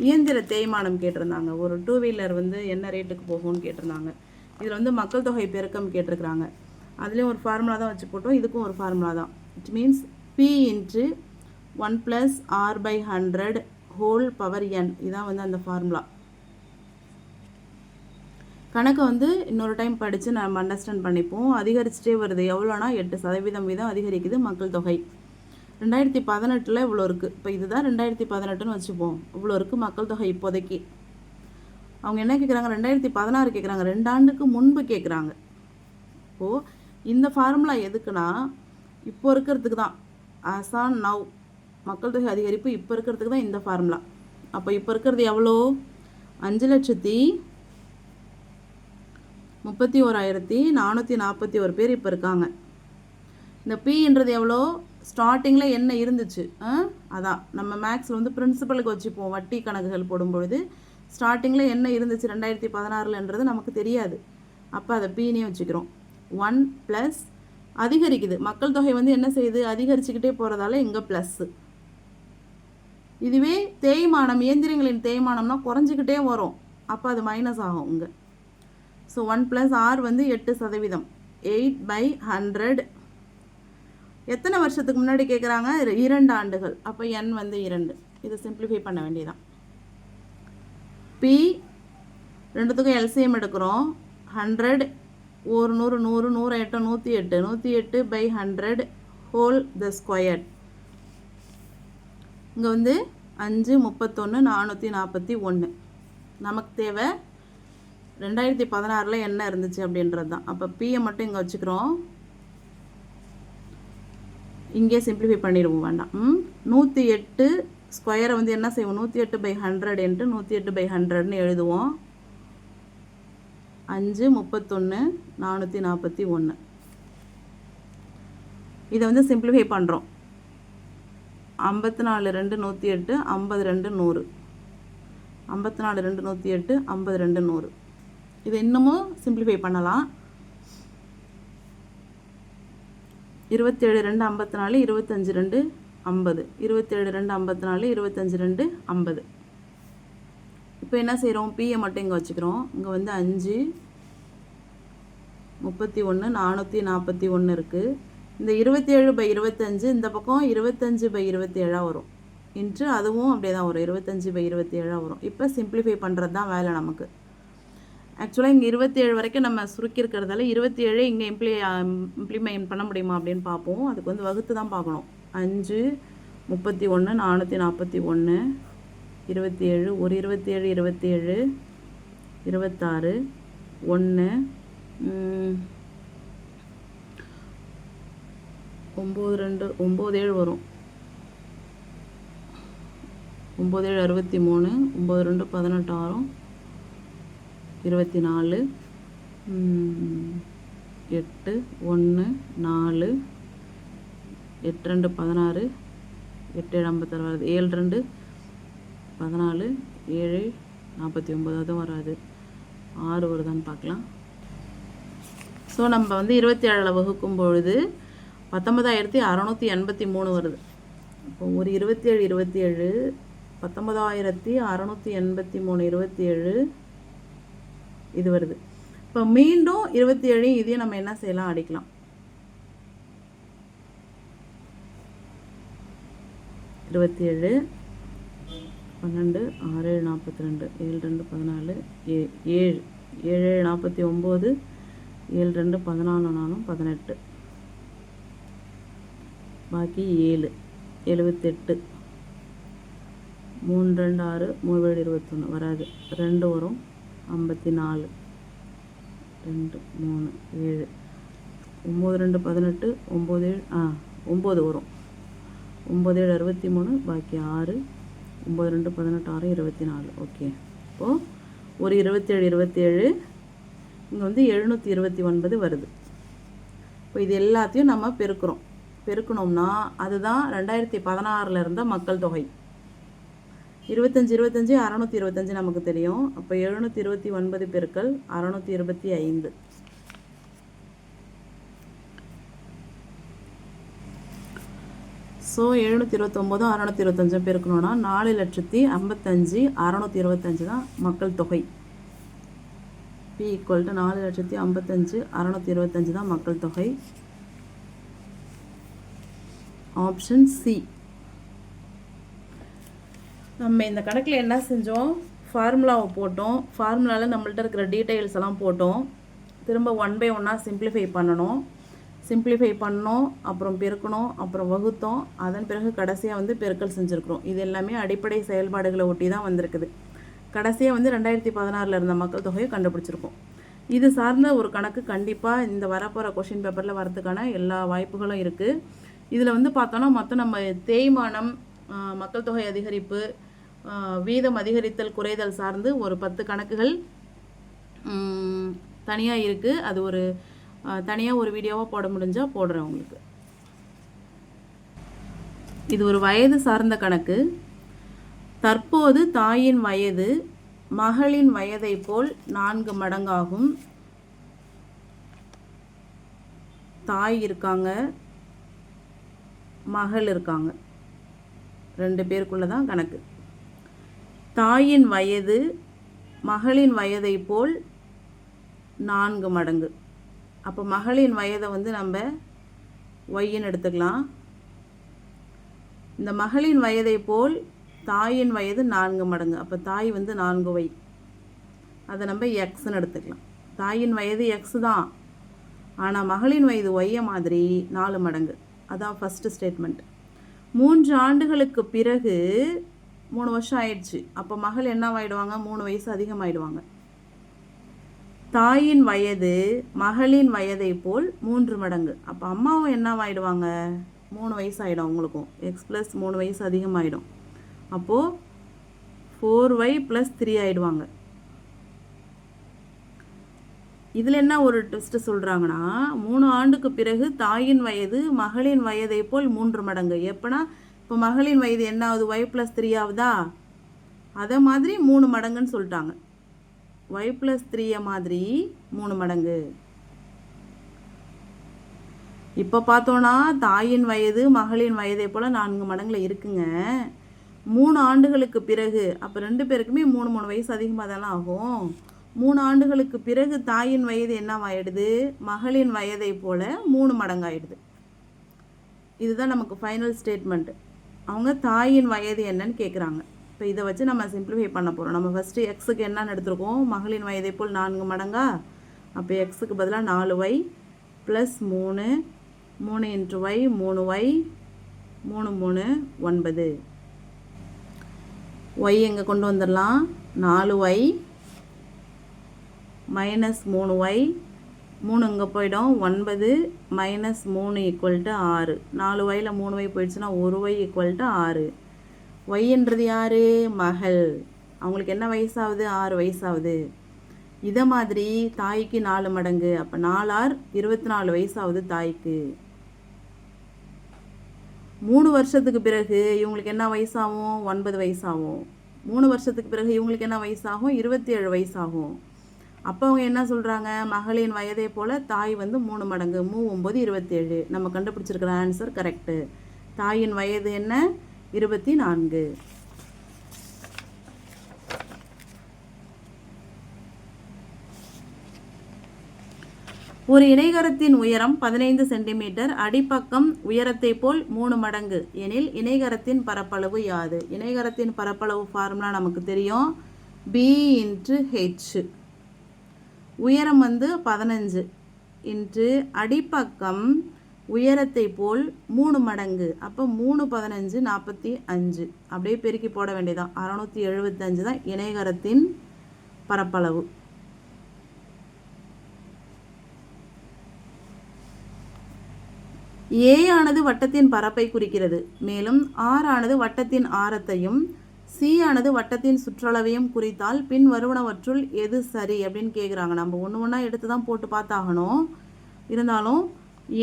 இயந்திர தேய்மானம் கேட்டிருந்தாங்க. ஒரு 2 வீலர் வந்து என்ன ரேட்டுக்கு போகும்னு கேட்டிருந்தாங்க. இதில் வந்து மக்கள் தொகை பெருக்கம் கேட்டிருக்கிறாங்க. அதுலேயும் ஒரு ஃபார்முலா தான் வச்சு போட்டோம். இதுக்கும் ஒரு ஃபார்முலா தான். It means P × 1 + R/100 whole power n. இதான் வந்து அந்த ஃபார்முலா. கணக்கு வந்து இன்னொரு டைம் படித்து நம்ம அண்டர்ஸ்டாண்ட் பண்ணிப்போம். அதிகரிச்சுட்டே வருது. எவ்வளோனா 8% வீதம் அதிகரிக்குது மக்கள் தொகை. 2018 இவ்வளோ இருக்குது. இப்போ இதுதான் 2018ன்னு வச்சுப்போம். இவ்வளோ இருக்குது மக்கள் தொகை இப்போதைக்கு. அவங்க என்ன கேட்குறாங்க? 2016 கேட்குறாங்க. 2 ஆண்டுக்கு முன்பு கேட்குறாங்க. இப்போது இந்த ஃபார்முலா எதுக்குன்னா இப்போ இருக்கிறதுக்கு தான். ஆஸ் ஆன் நவ் மக்கள் தொகை அதிகரிப்பு இப்போ இருக்கிறதுக்கு தான் இந்த ஃபார்முலா. அப்போ இப்போ இருக்கிறது எவ்வளோ? 5,31,441 பேர் இப்போ இருக்காங்க. இந்த Pன்றது எவ்வளோ? ஸ்டார்டிங்கில் என்ன இருந்துச்சு? அதான் நம்ம மேக்ஸில் வந்து பிரின்சிபலுக்கு வச்சுப்போம். வட்டி கணக்குகள் போடும்பொழுது ஸ்டார்டிங்கில் என்ன இருந்துச்சு 2016ன்றது நமக்கு தெரியாது. அப்போ அதை Pனே வச்சுக்கிறோம். 1 + அதிகரிக்குது. மக்கள் தொகை வந்து என்ன செய்யுது? அதிகரிச்சுக்கிட்டே போகிறதால இங்கே ப்ளஸ்ஸு. இதுவே தேய்மானம், இயந்திரங்களின் தேய்மானம்னா குறைஞ்சிக்கிட்டே வரும். அப்போ அது மைனஸ் ஆகும் இங்கே. ஸோ 1 + R வந்து 8%. 8/100. எத்தனை வருஷத்துக்கு முன்னாடி கேட்குறாங்க? 2 ஆண்டுகள். அப்போ n வந்து 2. இதை சிம்பிளிஃபை பண்ண வேண்டியதான். P ரெண்டுத்துக்கும் எல்சிஎம் எடுக்கிறோம். 100 1 100 100 100 8 108 108/100 ஹோல் த ஸ்கொயர். இங்கே வந்து 5,31,441. நமக்கு தேவை 2016 என்ன இருந்துச்சு அப்படின்றது தான். அப்போ Pயை மட்டும் இங்கே வச்சுக்கிறோம். இங்கே சிம்பிளிஃபை பண்ணிடுவோம், வேண்டாம். 108 ஸ்கொயரை வந்து என்ன செய்வோம்? 108/100 × 108/100ன்னு எழுதுவோம். 5,31,441. இதை வந்து சிம்பிளிஃபை பண்ணுறோம். 54 2 108 52 100. 54 2 108 52 100. இது இன்னமும் சிம்பிளிஃபை பண்ணலாம். 27 2 54 25 2 50. 27 2 54 25 2 50. இப்போ என்ன செய்கிறோம்? Pயை மட்டும் இங்கே வச்சுக்கிறோம். இங்கே வந்து 5,31,441 இருக்குது. இந்த 27/25 இந்த பக்கம் 25/27 வரும். இன்று அதுவும் அப்படியே தான் வரும். 25/27 வரும். இப்போ சிம்பிளிஃபை பண்ணுறது தான் வேலை நமக்கு. ஆக்சுவலாக இங்கே 27 வரைக்கும் நம்ம சுருக்கியிருக்கிறதால 27 இங்கே இம்ப்ளிமெண்ட் பண்ண முடியுமா அப்படின்னு பார்ப்போம். அதுக்கு வந்து வகுத்து தான் பார்க்கணும். 5,31,441 27 ஒரு 27 27 26 1 9 2 9 7 வரும். 9 7 63 9 2 18 ஆகும். 24 8 1 4 8 2 16 8 7 56 வருது. 7 2 14 7 49 அதுவும் வராது. 6 வருதான்னு பார்க்கலாம். ஸோ நம்ம வந்து 27 வகுக்கும் பொழுது 19,683 வருது. இப்போ ஒரு 27 19,683 27 இது வருது. இப்போ மீண்டும் 27 இதையும் நம்ம என்ன செய்யலாம், அடிக்கலாம். 27 12 6 42 7 2 14 7 7 49 7 2 14 4 18 பாக்கி 7 78 3 2 6 3 21 வராது, 2 வரும் 54 2 3 7 9 2 18 9 9 வரும் 9 7 63 பாக்கி 6 9 2 18 6 24. ஓகே, இப்போது ஒரு 27 இங்கே வந்து 729 வருது. இப்போ இது எல்லாத்தையும் நம்ம பெருக்கணும்னா அதுதான் 2016 இருந்த மக்கள் தொகை. 25 625 நமக்கு தெரியும். அப்போ 729 பெருக்கல் 625. ஸோ 729 625 பெருக்கணும்னா 4,55,625 தான் மக்கள் தொகை. P = 4,55,625 தான் மக்கள் தொகை. Option C. நம்ம இந்த கணக்கில் என்ன செஞ்சோம், ஃபார்முலாவை போட்டோம். ஃபார்முலாவில் நம்மள்ட்ட இருக்கிற டீட்டெயில்ஸ் எல்லாம் போட்டோம். திரும்ப 1 by 1 சிம்பிளிஃபை பண்ணணும். அப்புறம் பெருக்கணும், அப்புறம் வகுத்தோம். அதன் பிறகு கடைசியாக வந்து பெருக்கல் செஞ்சுருக்கிறோம். இது எல்லாமே அடிப்படை செயல்பாடுகளை ஒட்டி தான் வந்திருக்குது. கடைசியாக வந்து 2016 இருந்த மக்கள் தொகையை கண்டுபிடிச்சிருக்கோம். இது சார்ந்த ஒரு கணக்கு கண்டிப்பாக இந்த வரப்போகிற கொஷின் பேப்பரில் வரதுக்கான எல்லா வாய்ப்புகளும் இருக்குது. இதில் வந்து பார்த்தோன்னா மொத்தம் நம்ம தேய்மானம், மக்கள் தொகை அதிகரிப்பு, வீதம் அதிகரித்தல் குறைதல் சார்ந்து ஒரு 10 கணக்குகள் தனியாக இருக்குது. அது ஒரு தனியாக ஒரு வீடியோவாக போட முடிஞ்சால் போடுறேன் உங்களுக்கு. இது ஒரு வயது சார்ந்த கணக்கு. தற்போது தாயின் வயது மகளின் வயதை போல் 4 மடங்காகும். தாய் இருக்காங்க, மகள் இருக்காங்க, 2 பேருக்குள்ள தான் கணக்கு. தாயின் வயது மகளின் வயதை போல் 4 மடங்கு. அப்போ மகளின் வயதை வந்து நம்ம ஒய்ன்னு எடுத்துக்கலாம். இந்த மகளின் வயதை போல் தாயின் வயது 4 மடங்கு. அப்போ தாய் வந்து 4y, அதை நம்ம எக்ஸ்ன்னு எடுத்துக்கலாம். தாயின் வயது எக்ஸ் தான், ஆனால் மகளின் வயது ஒய்ய மாதிரி 4 மடங்கு. அதான் ஃபஸ்ட்டு ஸ்டேட்மெண்ட். 3 ஆண்டுகளுக்கு பிறகு 3 வருஷம் ஆயிடுச்சு. அப்போ மகள் என்னவாயிடுவாங்க, 3 வயசு அதிகமாகிடுவாங்க. தாயின் வயது மகளின் வயதை போல் 3 மடங்கு. அப்போ அம்மாவும் என்னவாயிடுவாங்க, 3 வயசு ஆகிடும். அவங்களுக்கும் எக்ஸ் ப்ளஸ் 3 வயசு அதிகமாகிடும். அப்போது 4y + 3 ஆகிடுவாங்க. இதில் என்ன ஒரு ட்விஸ்ட் சொல்கிறாங்கன்னா, 3 ஆண்டுக்கு பிறகு தாயின் வயது மகளின் வயதை போல் 3 மடங்கு. எப்போனா இப்போ மகளின் வயது என்ன ஆகுது, y + 3 ஆகுதா, அதை மாதிரி 3 மடங்குன்னு சொல்லிட்டாங்க. y + 3 மாதிரி 3 மடங்கு. இப்போ பார்த்தோன்னா தாயின் வயது மகளின் வயதை போல் 4 மடங்குல இருக்குங்க. 3 ஆண்டுகளுக்கு பிறகு, அப்போ 2 பேருக்குமே 3 வயசு அதிகமாக தானே ஆகும். 3 ஆண்டுகளுக்கு பிறகு தாயின் வயது என்னவாயிடுது, மகளின் வயதை போல் 3 மடங்காயிடுது. இதுதான் நமக்கு ஃபைனல் ஸ்டேட்மெண்ட்டு. அவங்க தாயின் வயது என்னன்னு கேட்குறாங்க. இப்போ இதை வச்சு நம்ம சிம்பிளிஃபை பண்ண போகிறோம். நம்ம ஃபஸ்ட்டு எக்ஸுக்கு என்னன்னு எடுத்துருக்கோம், மகளின் வயதை போல் 4 மடங்கா. அப்போ எக்ஸுக்கு பதிலாக 4y + 3 3 × y 3y 3 3 9. y எங்கே கொண்டு வந்துடலாம், 4y - 3y 3 இங்கே போயிடும், 9 - 3 = 6. 4yல 3y போயிடுச்சுன்னா 1y = 6. yன்றது யார், மகள். அவங்களுக்கு என்ன வயசாகுது, 6 வயசாகுது. இதை மாதிரி தாய்க்கு 4 மடங்கு. அப்போ 4 24 வயசாகுது தாய்க்கு. 3 வருஷத்துக்கு பிறகு இவங்களுக்கு என்ன வயசாகும், 9 வயசாகும். 3 வருஷத்துக்கு பிறகு இவங்களுக்கு என்ன வயசாகும், 27 வயசாகும். அப்போ அவங்க என்ன சொல்கிறாங்க, மகளின் வயதை போல் தாய் வந்து 3 மடங்கு, 3 9 27. நம்ம கண்டுபிடிச்சிருக்கிற ஆன்சர் கரெக்டு. தாயின் வயது என்ன, 24. ஒரு இணைகரத்தின் உயரம் 15 சென்டிமீட்டர், அடிப்பக்கம் உயரத்தை போல் 3 மடங்கு எனில் இணைகரத்தின் பரப்பளவு யாது? இணைகரத்தின் பரப்பளவு ஃபார்முலா நமக்கு தெரியும், b × h. உயரம் வந்து 15 இன்று அடிப்பக்கம் உயரத்தை போல் 3 மடங்கு. அப்போ 3 15 45. அப்படியே பெருக்கி போட வேண்டியதான். 675 தான் இணைகரத்தின் பரப்பளவு. A ஆனது வட்டத்தின் பரப்பை குறிக்கிறது, மேலும் R ஆனது வட்டத்தின் ஆரத்தையும் C ஆனது வட்டத்தின் சுற்றளவையும் குறித்தால் பின் வருவனவற்றுள் எது சரி அப்படின்னு கேட்குறாங்க. நம்ம ஒன்று ஒன்றா எடுத்து தான் போட்டு பார்த்தாகணும். இருந்தாலும்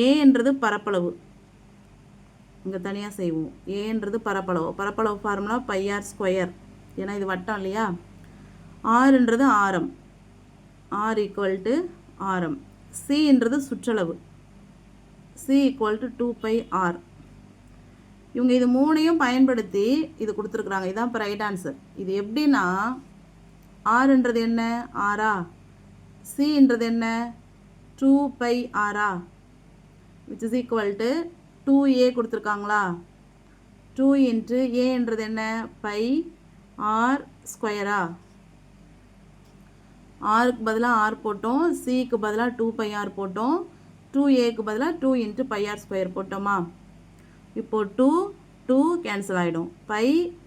ஏன்றது பரப்பளவு, இங்கே தனியாக செய்வோம். ஏன்றது பரப்பளவு ஃபார்முலா πr², ஏன்னா இது வட்டம் இல்லையா. ஆறுன்றது ஆரம், R = ஆரம். Cன்றது சுற்றளவு, C = 2πr. இவங்க இது மூணையும் பயன்படுத்தி இது கொடுத்துருக்குறாங்க. இதுதான் இப்போ ரைட் ஆன்சர். இது எப்படின்னா, ஆறுன்றது என்ன, ஆரா, சின்றது என்ன, 2πr, which is equal to 2a கொடுத்துருக்காங்களா. 2 × a என்ன, πr². ஆருக்கு பதிலாக ஆர் போட்டோம், சிக்கு பதிலாக 2πr போட்டோம், 2aக்கு பதிலாக 2 × πr² போட்டோமா. இப்போது 2 கேன்சல் ஆகிடும்,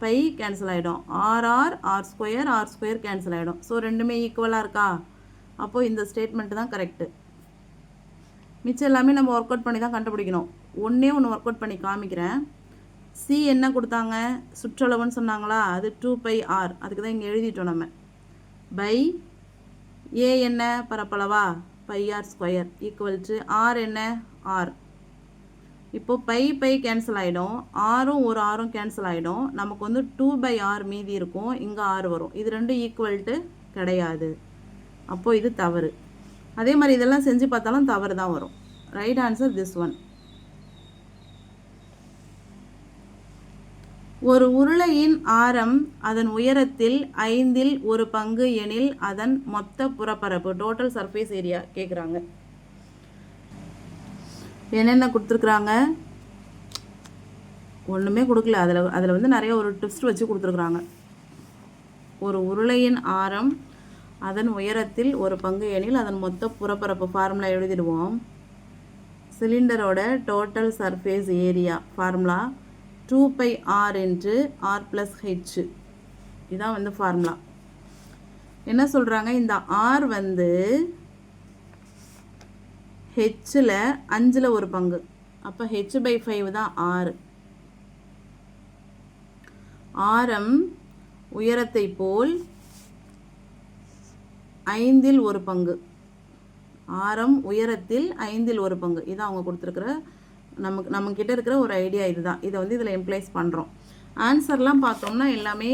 பை கேன்சல் ஆகிடும், r² கேன்சல் ஆகிடும். ஸோ ரெண்டுமே ஈக்குவலாக இருக்கா. அப்போது இந்த ஸ்டேட்மெண்ட்டு தான் கரெக்டு. மிச்சம் எல்லாமே நம்ம ஒர்க் அவுட் பண்ணி தான் கண்டுபிடிக்கணும். ஒன்றே ஒன்று ஒர்க் அவுட் பண்ணி காமிக்கிறேன். சி என்ன கொடுத்தாங்க, சுற்றளவுன்னு சொன்னாங்களா, அது 2πr. அதுக்கு தான் இங்கே எழுதிட்டோம் நம்ம. பை ஏ என்ன, பரப்பளவா, πr² = r என்ன, r. இப்போது பை கேன்சல் ஆகிடும், ஆரும் ஒரு ஆரும் கேன்சல் ஆகிடும். நமக்கு வந்து 2/r மீதி இருக்கும், இங்கே r வரும். இது ரெண்டும் ஈக்குவல்ட்டு கிடையாது. அப்போது இது தவறு. அதே மாதிரி இதெல்லாம் செஞ்சு பார்த்தாலும் தவறு தான் வரும். Right answer this one. ஒரு உருளையின் ஆரம் அதன் உயரத்தில் 1/5 எனில் அதன் மொத்த புறப்பரப்பு, டோட்டல் சர்ஃபேஸ் ஏரியா கேட்குறாங்க. என்னென்ன கொடுத்துருக்குறாங்க, ஒன்றுமே கொடுக்கல. அதில் வந்து நிறைய ஒரு ட்விஸ்ட் வச்சு கொடுத்துருக்குறாங்க. ஒரு உருளையின் ஆரம் அதன் உயரத்தில் 1/5 எனில் அதன் மொத்த புறப்பரப்பு ஃபார்முலா எழுதிடுவோம். சிலிண்டரோட total surface area formula 2πr × r + h. இதான் வந்து ஃபார்முலா. என்ன சொல்கிறாங்க, இந்த r வந்து ஹெச்சில் 5/5. அப்போ h/5 தான் r. ஆரம் உயரத்தை போல் 5/5. ஆரம் உயரத்தில் 5/5. இதான் அவங்க கொடுத்துருக்குற நம்மக்கிட்ட இருக்கிற ஒரு ஐடியா. இதுதான், இதை வந்து இதில் எம்ப்ளைஸ் பண்ணுறோம். ஆன்சர்லாம் பார்த்தோம்னா எல்லாமே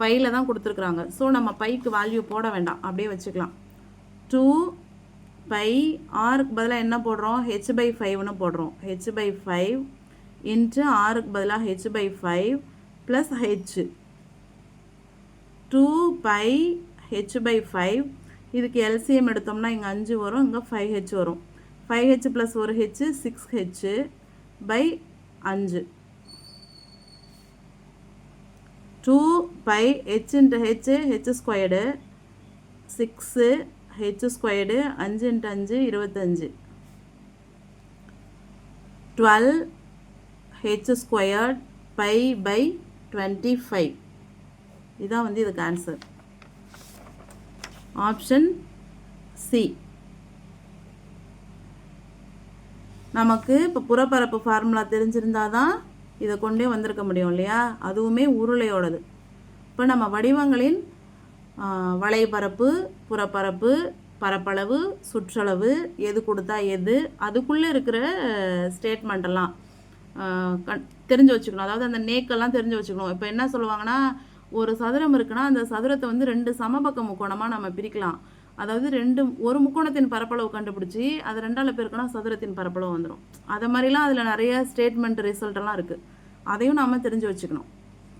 பையில் தான் கொடுத்துருக்குறாங்க. ஸோ நம்ம பைக்கு வேல்யூ போட வேண்டாம், அப்படியே வச்சுக்கலாம். 2π, ஆருக்கு பதிலாக என்ன போடுறோம், h/5ன்னு போடுறோம். h/5 × ஆருக்கு பதிலாக h/5 + h. 2π h/5. இதுக்கு எல்சிஎம் எடுத்தோம்னா இங்கே 5 வரும், இங்கே 5h வரும். 5h + 1h 6h/5. 2π h × h, h², 6h², 5 × 5 25. 12h² π/25. இதான் வந்து இதுக்கு ஆன்சர். Option C. நமக்கு இப்போ புறப்பரப்பு ஃபார்முலா தெரிஞ்சிருந்தால் தான் இதை கொண்டே வந்திருக்க முடியும் இல்லையா. அதுவுமே உருளையோடது. இப்போ நம்ம வடிவங்களின் வளைபரப்பு, புறப்பரப்பு, பரப்பளவு, சுற்றளவு, எது கொடுத்தா எது, அதுக்குள்ளே இருக்கிற ஸ்டேட்மெண்ட்டெல்லாம் தெரிஞ்சு வச்சுக்கணும். அதாவது அந்த நேக்கெல்லாம் தெரிஞ்சு வச்சுக்கணும். இப்போ என்ன சொல்லுவாங்கன்னா, ஒரு சதுரம் இருக்குன்னா அந்த சதுரத்தை வந்து 2 சமபக்க முக்கோணமாக நம்ம பிரிக்கலாம். அதாவது ஒரு முக்கோணத்தின் பரப்பளவு கண்டுபிடிச்சி அது 2ஆல் பெருக்கினா சதுரத்தின் பரப்பளவு வந்துடும். அதை மாதிரிலாம் அதில் நிறைய ஸ்டேட்மெண்ட் ரிசல்ட்டெல்லாம் இருக்குது. அதையும் நாம் தெரிஞ்சு வச்சுக்கணும்.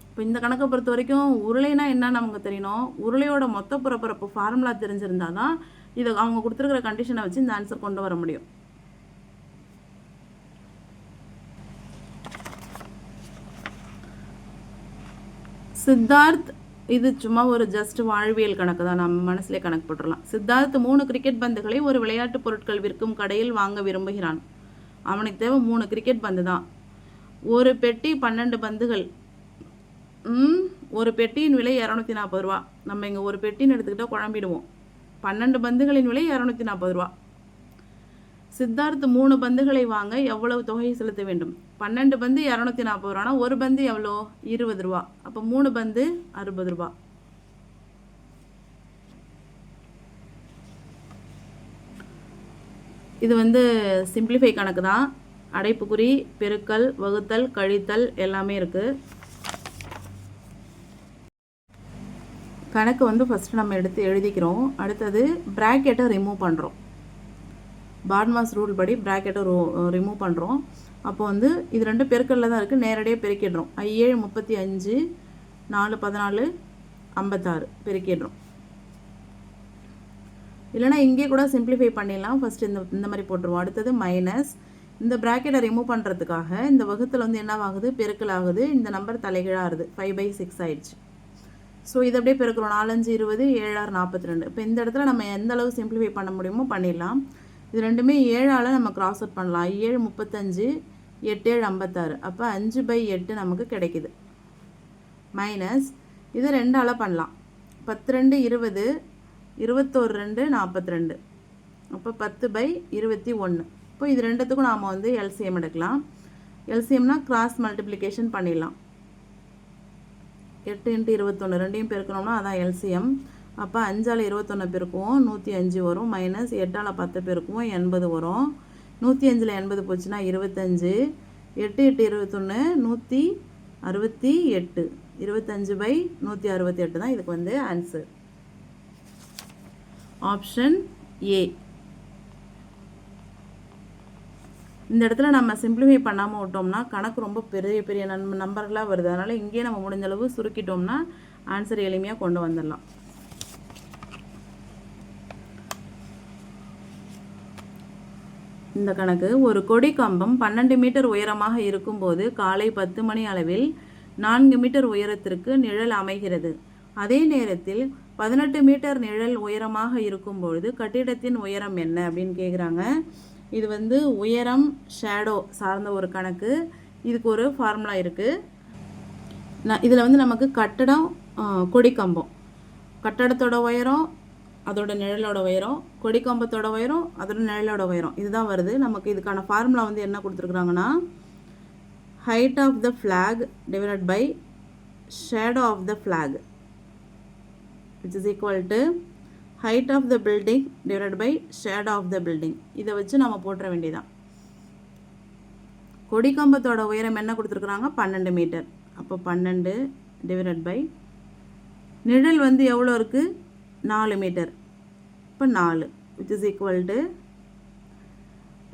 இப்போ இந்த கணக்கை பொறுத்த வரைக்கும் உருளைனா என்ன நமக்கு தெரியணும். உருளையோட மொத்த புறப்பரப்பு ஃபார்முலா தெரிஞ்சிருந்தால் தான் இதை அவங்க கொடுத்துருக்கிற கண்டிஷனை வச்சு இந்த ஆன்சர் கொண்டு வர முடியும். சித்தார்த், இது சும்மா ஒரு ஜஸ்ட் வாழ்வியல் கணக்கு தான், நம்ம மனசுலேயே கணக்கு போட்டுடலாம். சித்தார்த் 3 கிரிக்கெட் பந்துகளை ஒரு விளையாட்டு பொருட்கள் விற்கும் கடையில் வாங்க விரும்புகிறான். அவனுக்கு தேவை 3 கிரிக்கெட் பந்து தான். ஒரு பெட்டி 12 பந்துகள். ஒரு பெட்டியின் விலை 240 ரூபா. நம்ம இங்கே ஒரு பெட்டின்னு எடுத்துக்கிட்டால் குழம்பிடுவோம். 12 பந்துகளின் விலை 240 ரூபா. சித்தார்த் 3 பந்துகளை வாங்க எவ்வளவு தொகை செலுத்த வேண்டும்? 12 பந்து 240 ரூபானா ஒரு பந்து எவ்வளோ? 20 ரூபா. அப்போ 3 பந்து 60 ரூபா. இது சிம்பிளிஃபை கணக்கு தான். அடைப்புக்குறி, பெருக்கல், வகுத்தல், கழித்தல் எல்லாமே இருக்குது. கணக்கு ஃபஸ்ட்டு நம்ம எடுத்து எழுதிக்கிறோம். அடுத்தது ப்ராக்கெட்டை ரிமூவ் பண்ணுறோம். பாட்மாஸ் ரூல் படி ப்ராக்கெட்டை ரிமூவ் பண்ணுறோம். அப்போ இது 2 பெருக்கல்ல தான் இருக்குது. நேரடியாக பெருக்கிடுறோம். 7 35, 4 14, 56 பெருக்கிடுறோம். இல்லைனா இங்கே கூட சிம்பிளிஃபை பண்ணிடலாம். ஃபஸ்ட்டு இந்த மாதிரி போட்டுருவோம். அடுத்தது மைனஸ். இந்த ப்ராக்கெட்டை ரிமூவ் பண்ணுறதுக்காக இந்த வகுத்தில் என்னவாகுது? பெருக்கல் ஆகுது. இந்த நம்பர் தலைகீழாகுது. 5/6 ஆயிடுச்சு. ஸோ இதை அப்படியே பெருக்கிறோம். 4 5 20, 7 6 42. இப்போ இந்த இடத்துல நம்ம எந்த அளவு சிம்பிளிஃபை பண்ண முடியுமோ பண்ணிடலாம். இது ரெண்டுமே 7ஆல் நம்ம கிராஸ் அவுட் பண்ணலாம். 7 35, 8 7 56. அப்போ 5/8 நமக்கு கிடைக்குது. மைனஸ் இது 2ஆல் பண்ணலாம். 10 2 20, 21 2 42. அப்போ 10/21. இப்போ இது ரெண்டுத்துக்கும் நாம் எல்சிஎம் எடுக்கலாம். எல்சிஎம்னா கிராஸ் மல்டிப்ளிகேஷன் பண்ணிடலாம். 8 × 21 ரெண்டையும் பெருக்கணும்னா அதான் எல்சிஎம். அப்போ 5ஆல் 21 பெருக்குவோம், 105 வரும். மைனஸ் 8ஆல் 10 பெருக்குவோம், 80 வரும். 105ல் 80 போச்சுன்னா 25. 8 8 21, 168. 25/168 தான் இதுக்கு ஆன்சர். Option A. இந்த இடத்துல நம்ம சிம்பிளிஃபை பண்ணாமல் விட்டோம்னா கணக்கு ரொம்ப பெரிய பெரிய நம்பர்களாக வருது. அதனால் இங்கேயே நம்ம முடிஞ்சளவு சுருக்கிட்டோம்னா ஆன்சர் எளிமையாக கொண்டு வந்துடலாம். இந்த கணக்கு, ஒரு கொடி கம்பம் 12 மீட்டர் உயரமாக இருக்கும்போது காலை 10 மணி அளவில் 4 மீட்டர் உயரத்திற்கு நிழல் அமைகிறது. அதே நேரத்தில் 18 மீட்டர் நிழல் உயரமாக இருக்கும்பொழுது கட்டிடத்தின் உயரம் என்ன அப்படின்னு கேட்குறாங்க. இது உயரம் ஷேடோ சார்ந்த ஒரு கணக்கு. இதுக்கு ஒரு ஃபார்முலா இருக்குது. இதில் நமக்கு கட்டடம், கொடி கம்பம், கட்டடத்தோட உயரம், அதோட நிழலோட உயரம், கொடி கம்பத்தோட உயரம், அதோட நிழலோட உயரம், இதுதான் வருது. நமக்கு இதுக்கான ஃபார்முலா என்ன கொடுத்துருக்குறாங்கன்னா, height of the flag divided by shadow of the flag which is equal to height of the building divided by shadow of the building. இதை வச்சு நம்ம போட்டுற வேண்டியதான். கொடி கம்பத்தோட உயரம் என்ன கொடுத்துருக்குறாங்க? 12 மீட்டர். அப்போ 12 டிவைடட் பை நிழல் எவ்வளோ இருக்குது? 4 மீட்டர். இப்போ 4 which is equal to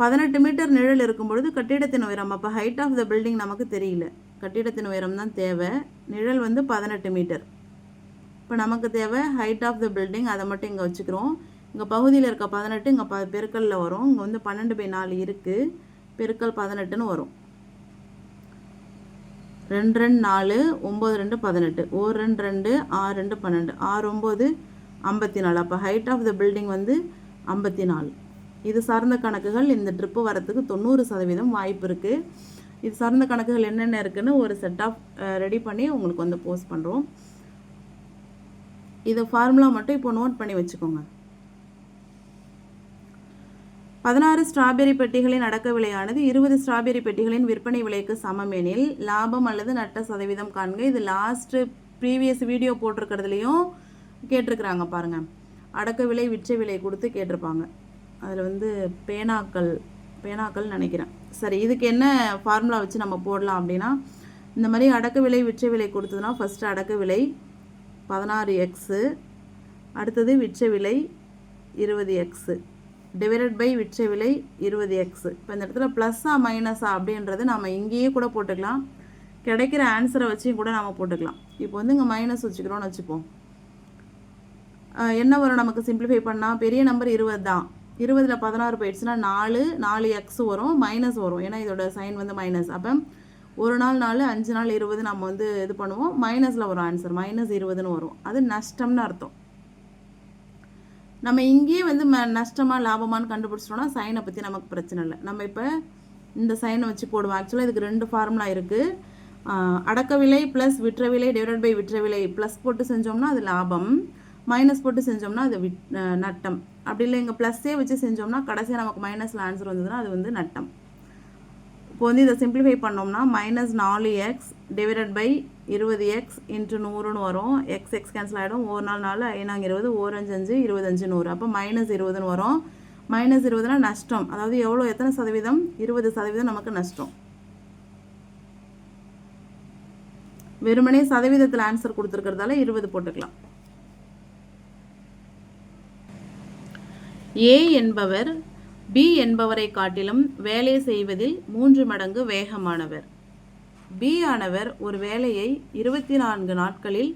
18 metre நிழல் இருக்கும் பொழுது கட்டிடத்தின் உயரம். அப்போ ஹைட் ஆஃப் த பில்டிங் நமக்கு தெரியல, கட்டிடத்தின் உயரம் தான் தேவை. நிழல் 18 மீட்டர். இப்போ நமக்கு தேவை ஹைட் ஆஃப் த பில்டிங். அதை மட்டும் இங்கே வச்சுக்கிறோம். இங்கே பகுதியில் இருக்க 18 இங்கே பெருக்கல்ல வரும். இங்கே 12/4 இருக்குது, பெருக்கல் 18ன்னு வரும். 2 2 4, 9 2 18, 1 2 2, 6 2 12, 6 9 54. அப்போ ஹைட் ஆஃப் த பில்டிங் 54. இது சார்ந்த கணக்குகள் இந்த ட்ரிப்பு வரத்துக்கு 90% வாய்ப்பு இருக்குது. இது சார்ந்த கணக்குகள் என்னென்ன இருக்குன்னு ஒரு செட் ஆஃப் ரெடி பண்ணி உங்களுக்கு போஸ்ட் பண்ணுறோம். இதை ஃபார்முலா மட்டும் இப்போ நோட் பண்ணி வச்சுக்கோங்க. 16 ஸ்ட்ராபெரி பெட்டிகளின் அடக்க விலையானது 20 ஸ்ட்ராபெரி பெட்டிகளின் விற்பனை விலைக்கு சமம் எனில் லாபம் அல்லது நட்ட சதவீதம் காண்க. இது லாஸ்ட்டு ப்ரீவியஸ் வீடியோ போட்டிருக்கிறதுலையும் கேட்டிருக்கிறாங்க பாருங்கள். அடக்க விலை விற்ற விலை கொடுத்து கேட்டிருப்பாங்க. அதில் பேனாக்கள் நினைக்கிறேன். சரி, இதுக்கு என்ன ஃபார்முலா வச்சு நம்ம போடலாம் அப்படின்னா, இந்த மாதிரி அடக்க விலை விற்ற விலை கொடுத்ததுன்னா ஃபஸ்ட்டு அடக்க விலை 16x, அடுத்தது விற்ற விலை 20x டிவைடட் பை விற்ற விலை 20x. இப்போ இந்த இடத்துல ப்ளஸ்ஸா மைனஸா அப்படின்றது நம்ம இங்கேயே கூட போட்டுக்கலாம், கிடைக்கிற ஆன்சரை வச்சும் கூட நம்ம போட்டுக்கலாம். இப்போ வந்து இங்கே மைனஸ் வச்சுக்கிறோன்னு வச்சுப்போம். என்ன வரும் நமக்கு சிம்பிளிஃபை பண்ணால்? பெரிய நம்பர் 20 தான். 20ல் 16 போயிடுச்சுன்னா 4x வரும், மைனஸ் வரும், ஏன்னா இதோட சைன் வந்து மைனஸ். அப்போ ஒரு நாள் 4, 5 நாள் 20 நம்ம வந்து இது பண்ணுவோம், மைனஸில் வரும் ஆன்சர், -20ன்னு வரும். அது நஷ்டம்னு அர்த்தம். நம்ம இங்கேயே வந்து நஷ்டமாக லாபமானு கண்டுபிடிச்சிட்டோம்னா சைனை பற்றி நமக்கு பிரச்சனை இல்லை. நம்ம இப்போ இந்த சைனை வச்சு போடுவோம். ஆக்சுவலாக இதுக்கு 2 ஃபார்முலா இருக்குது. அடக்க விலை ப்ளஸ் விற்ற விலை டிவைடட் பை விற்ற விலை, ப்ளஸ் போட்டு செஞ்சோம்னா அது லாபம், மைனஸ் போட்டு செஞ்சோம்னா அது நட்டம். அப்படி இல்லை இங்கே ப்ளஸ்ஸே வச்சு செஞ்சோம்னா கடைசியாக நமக்கு மைனஸில் ஆன்சர் வந்ததுன்னா அது வந்து நட்டம். இப்போ வந்து இதை சிம்பிளிஃபை பண்ணோம்னா -4x divided by 20x into 100ன்னு வரும். எக்ஸ் கேன்சல் ஆகிடும். ஒரு நாள் 4, 5 20, 1 5 5, 25 100. அப்போ -20ன்னு வரும். -20னா நஷ்டம். அதாவது எவ்வளோ, எத்தனை சதவீதம்? 20% நமக்கு நஷ்டம். வெறுமனே சதவீதத்தில் ஆன்சர் கொடுத்துருக்கிறதால 20 போட்டுக்கலாம். ஏ என்பவர் பி என்பவரை காட்டிலும் வேலை செய்வதில் 3 மடங்கு வேகமானவர். பி ஆனவர் ஒரு வேலையை 24 நாட்களில்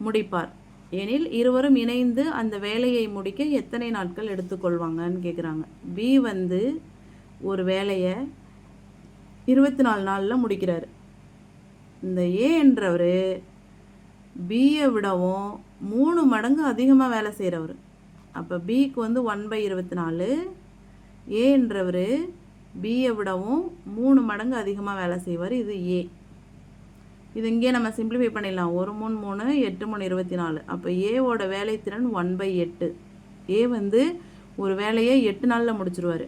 முடிப்பார் எனில் இருவரும் இணைந்து அந்த வேலையை முடிக்க எத்தனை நாட்கள் எடுத்துக்கொள்வாங்கன்னு கேட்குறாங்க. பி வந்து ஒரு வேலையை 24 நாளில் முடிக்கிறாரு. இந்த ஏ என்றவர் பியை விடவும் 3 மடங்கு அதிகமாக வேலை செய்கிறவர். அப்போ பிக்கு வந்து 1/24, ஏன்றவர் பியை விடவும் 3 மடங்கு அதிகமாக வேலை செய்வார். இது ஏ. இது இங்கே நம்ம சிம்பிளிஃபை பண்ணிடலாம். 1 3 3, 8 3 24. அப்போ ஏவோட வேலைத்திறன் 1/8. ஏ வந்து ஒரு வேலையை 8 நாளில் முடிச்சிருவார்.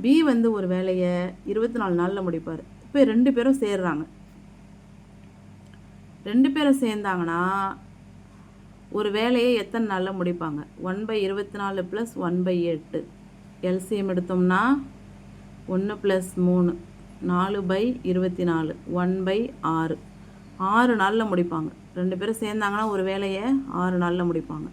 பி வந்து ஒரு வேலையை 24 நாளில் முடிப்பார். இப்போ 2 பேரும் சேர்றாங்க. 2 பேரும் சேர்ந்தாங்கன்னா ஒரு வேலையை எத்தனை நாளில் முடிப்பாங்க? 1/24 + 1/8. எல்சிஎம் எடுத்தோம்னா 1 + 3 4/24, 1/6. 6 நாளில் முடிப்பாங்க. 2 பேரும் சேர்ந்தாங்கன்னா ஒரு வேலையை 6 நாளில் முடிப்பாங்க.